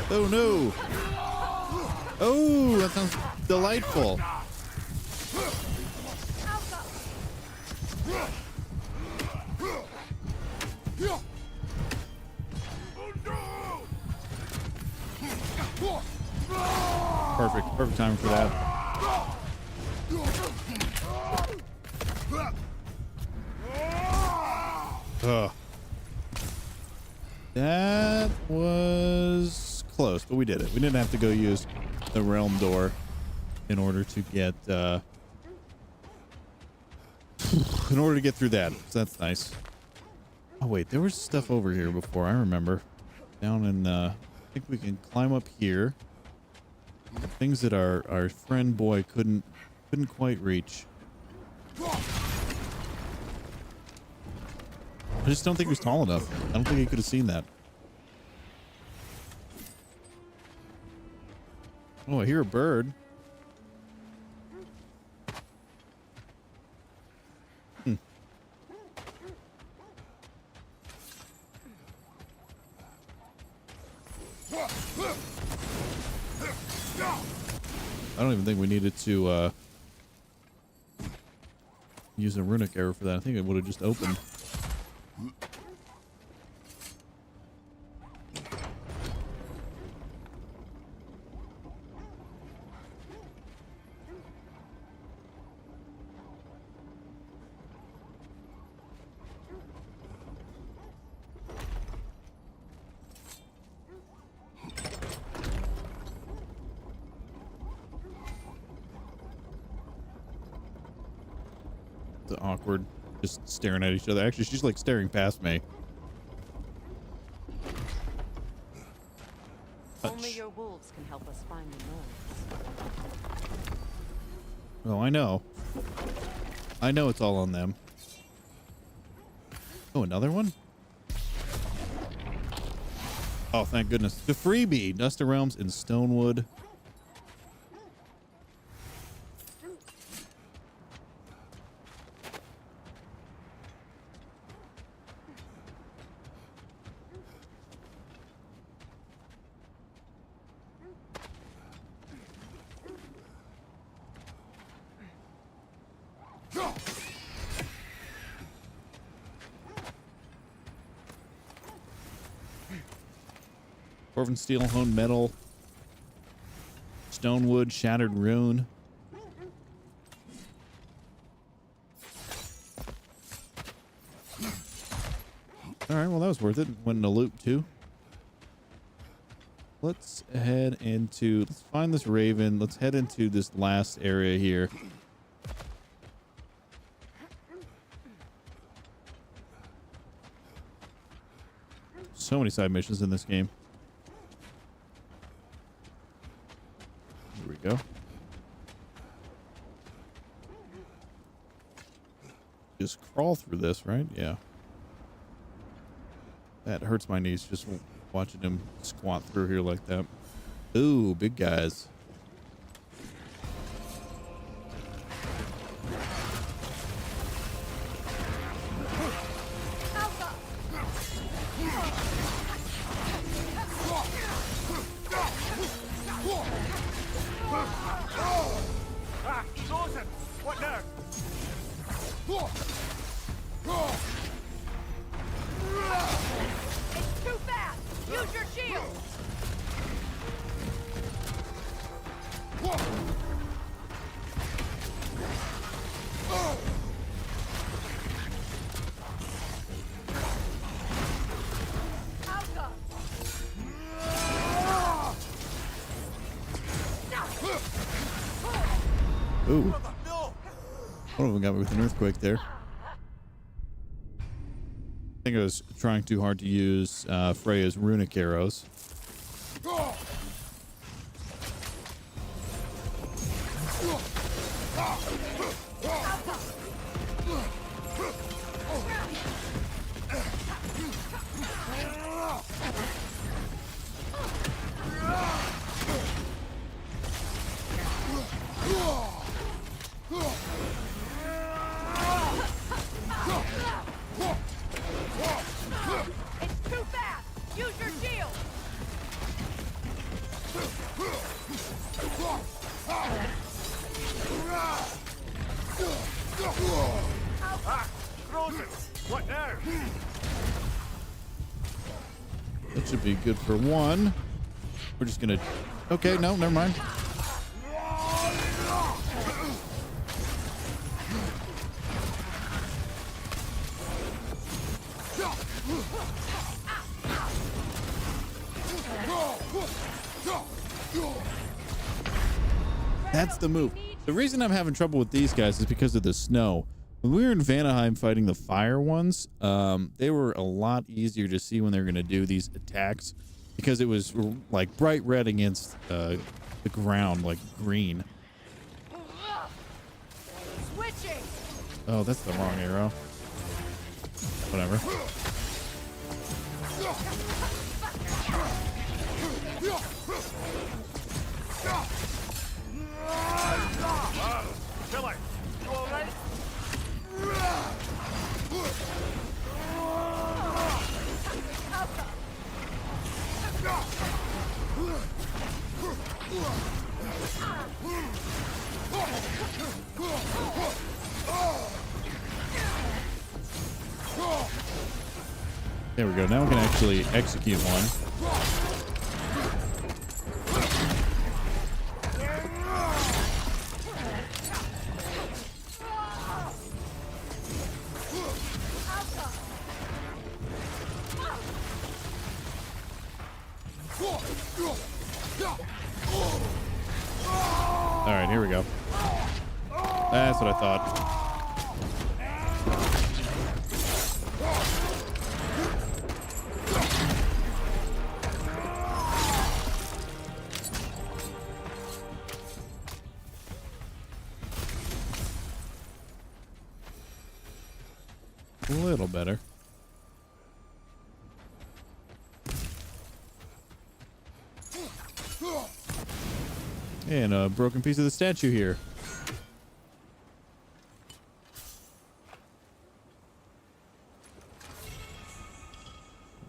Oh no! Oh, that sounds delightful. Perfect time for that. Ugh. That was close, but we did it. We didn't have to go use the realm door in order to get through that. So that's nice. Oh wait, there was stuff over here before. I remember down in I think we can climb up here. Things that our friend boy couldn't quite reach. I just don't think he was tall enough. I don't think he could have seen that. Oh, I hear a bird. I don't even think we needed to use a runic arrow for that. I think it would have just opened. It's awkward, just staring at each other. Actually, she's like staring past me. elves can help us find the noise. Oh, I know. I know it's all on them. Oh, another one? Oh, thank goodness. The freebie. Dust of Realms in Stonewood. Dwarven steel, honed metal, stonewood, shattered rune. All right, well that was worth it. Went in a loop too. Let's head into. Let's find this raven. Let's head into this last area here. So many side missions in this game. Here we go. Just crawl through this, right? Yeah. That hurts my knees just watching him squat through here like that. Ooh, big guys. What now? It's too fast! Use your shield! Ooh. One of them got me with an earthquake there. I think I was trying too hard to use Freya's runic arrows. It's too fast! Use your shield! Frozen! What now? That should be good for one. We're just gonna. Okay, no, never mind. That's the move. The reason I'm having trouble with these guys is because of the snow. When we were in Vanaheim fighting the fire ones, they were a lot easier to see when they were going to do these attacks because it was like bright red against the ground, like green. Switching! Oh, that's the wrong arrow. Whatever. Billy, you all right? There we go. Now we can actually execute one. All right, here we go. That's what I thought. A little better. And a broken piece of the statue here.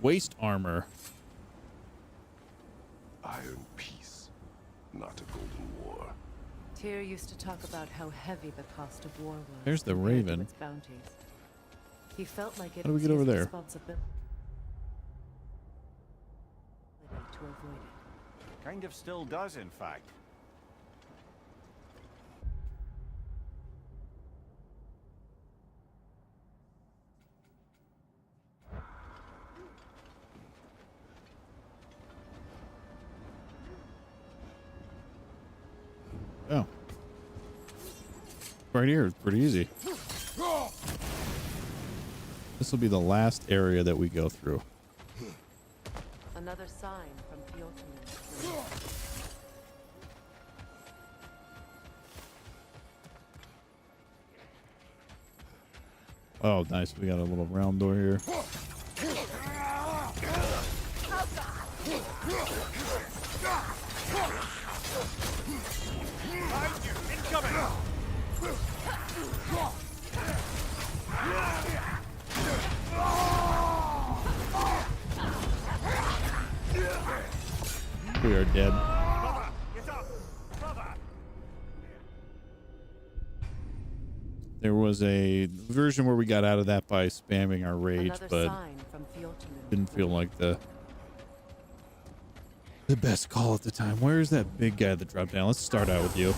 Waist armor. Iron peace, not a golden war. Tyr used to talk about how heavy the cost of war was. There's the compared to Raven. its bounties. He felt like it How do we was get over his there? responsibility to avoid it. Kind of still does, in fact. Oh. Right here, it's pretty easy. This will be the last area that we go through. Another sign from Fjolnir. Oh, nice. We got a little round door here. We are dead. There was a version where we got out of that by spamming our rage, Another but sign from Fjolnir. didn't feel like the best call at the time. Where is that big guy that dropped down? Let's start out with you.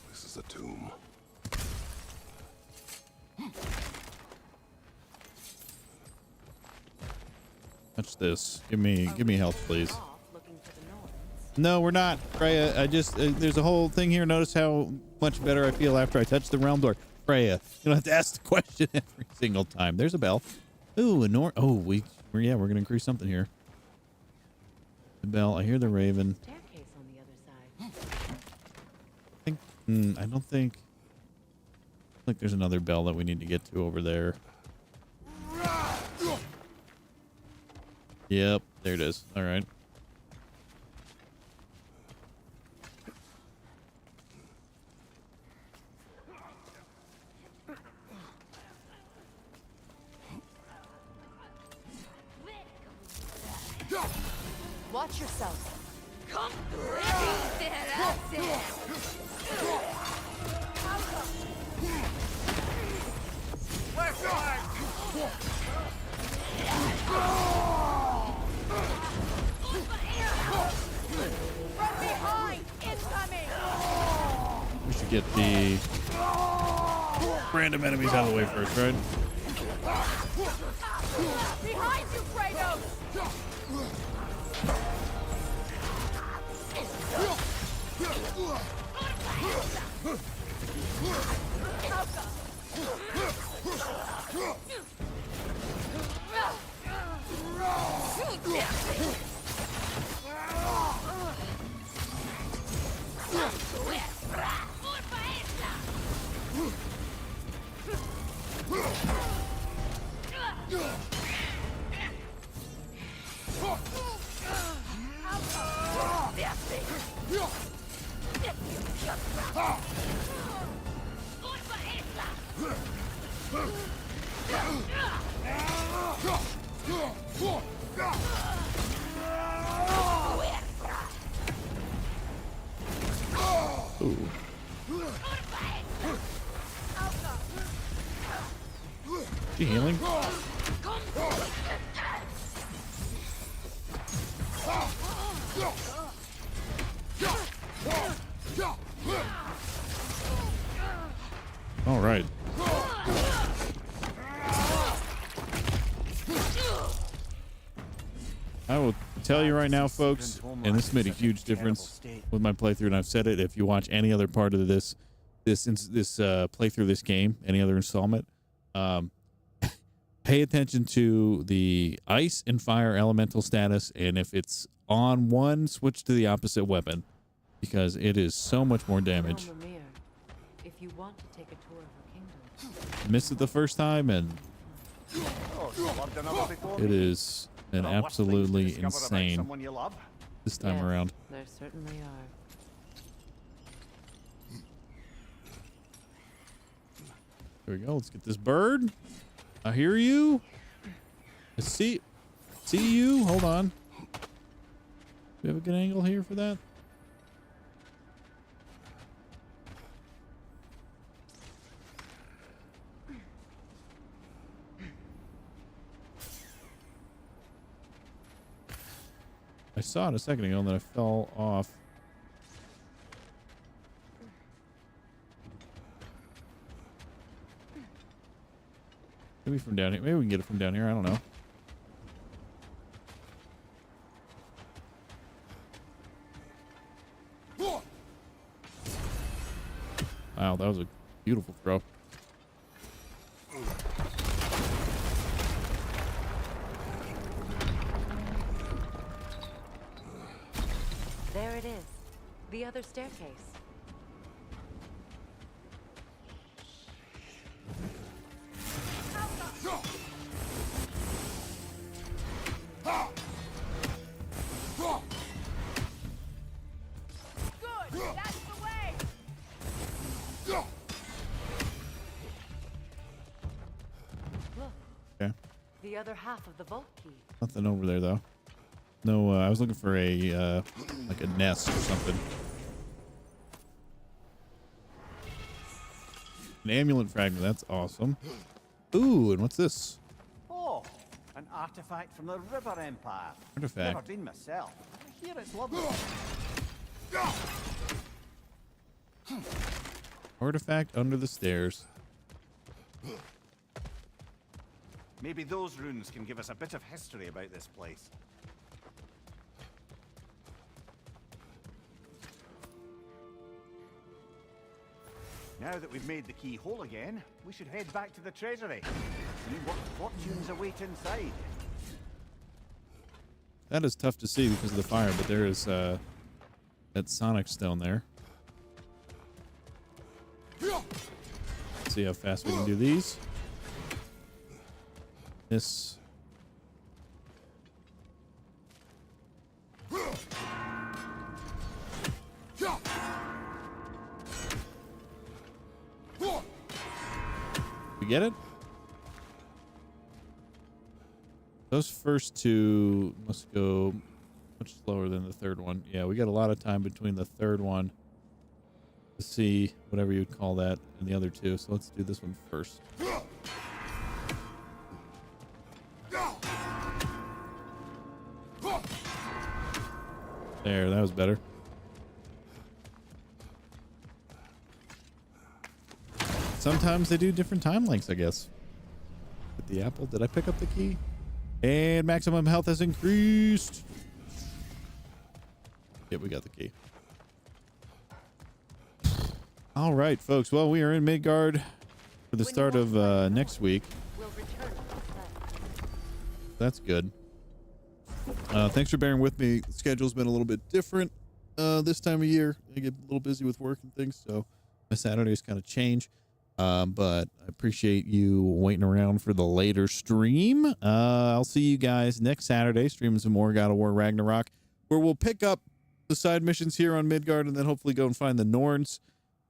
This is a tomb. Touch this. Give me health, please. No, we're not, Freya. I just there's a whole thing here. Notice how much better I feel after I touch the realm door. Freya, you don't have to ask the question every single time. There's a bell. Ooh, we're gonna increase something here. The bell. I hear the raven. Staircase on the other side. I don't think. Like there's another bell that we need to get to over there. Yep, there it is. All right. Watch yourself. From behind! Incoming! We should get the random enemies out of the way first, right? Behind you, Kratos! Ooh. She healing? All right. I will tell you right now, folks, and this made a huge difference with my playthrough, and I've said it. If you watch any other part of this playthrough, this game, any other installment, pay attention to the ice and fire elemental status, and if it's on one, switch to the opposite weapon, because it is so much more damage. If you want to take a tour of her kingdom. Missed it the first time, and it is an absolutely insane this time around. There certainly are. There we go. Let's get this bird. I hear you. I see you. Hold on. Do we have a good angle here for that? I saw it a second ago and then I fell off. Maybe from down here. Maybe we can get it from down here. I don't know. Wow, that was a beautiful throw. There it is. The other staircase. Good, that's the way. Look. Okay. The other half of the vault key. Nothing over there though. No, I was looking for a like a nest or something. An amulet fragment. That's awesome. Ooh, and what's this? Oh, an artifact from the River Empire. Artifact. Never been myself. I hear it's lovely. Artifact under the stairs. Maybe those runes can give us a bit of history about this place. Now that we've made the key whole again, we should head back to the treasury. See what fortunes await inside. That is tough to see because of the fire, but there is that sonic stone there. Let's see how fast we can do these. This. We get it? Those first two must go much slower than the third one. Yeah, we got a lot of time between the third one to see whatever you'd call that and the other two. So let's do this one first. There, that was better. Sometimes they do different time lengths, I guess. With the apple, did I pick up the key? And maximum health has increased. Yep, we got the key. All right, folks. Well, we are in Midgard for the start of next week. That's good. Thanks for bearing with me. The schedule's been a little bit different this time of year. I get a little busy with work and things, so my Saturdays kind of change. But I appreciate you waiting around for the later stream. I'll see you guys next Saturday, streaming some more God of War Ragnarok, where we'll pick up the side missions here on Midgard and then hopefully go and find the Norns.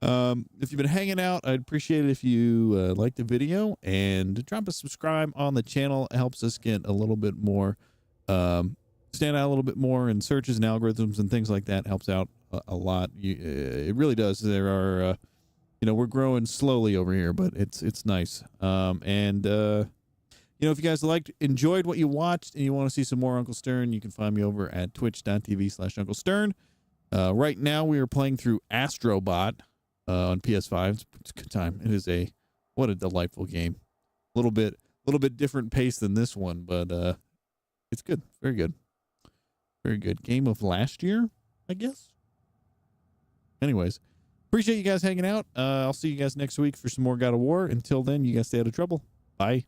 If you've been hanging out, I'd appreciate it if you like the video and drop a subscribe on the channel. It helps us get a little bit more, stand out a little bit more in searches and algorithms and things like that. Helps out a lot. It really does. There are, we're growing slowly over here, but it's nice. If you guys enjoyed what you watched and you want to see some more Uncle Stern, you can find me over at twitch.tv/Uncle Stern. Right now we are playing through Astrobot. on PS5. It's a good time. It is what a delightful game. A little bit different pace than this one, but it's good. Very good. Very good. Game of last year, I guess. Anyways, appreciate you guys hanging out. I'll see you guys next week for some more God of War. Until then, you guys stay out of trouble. Bye.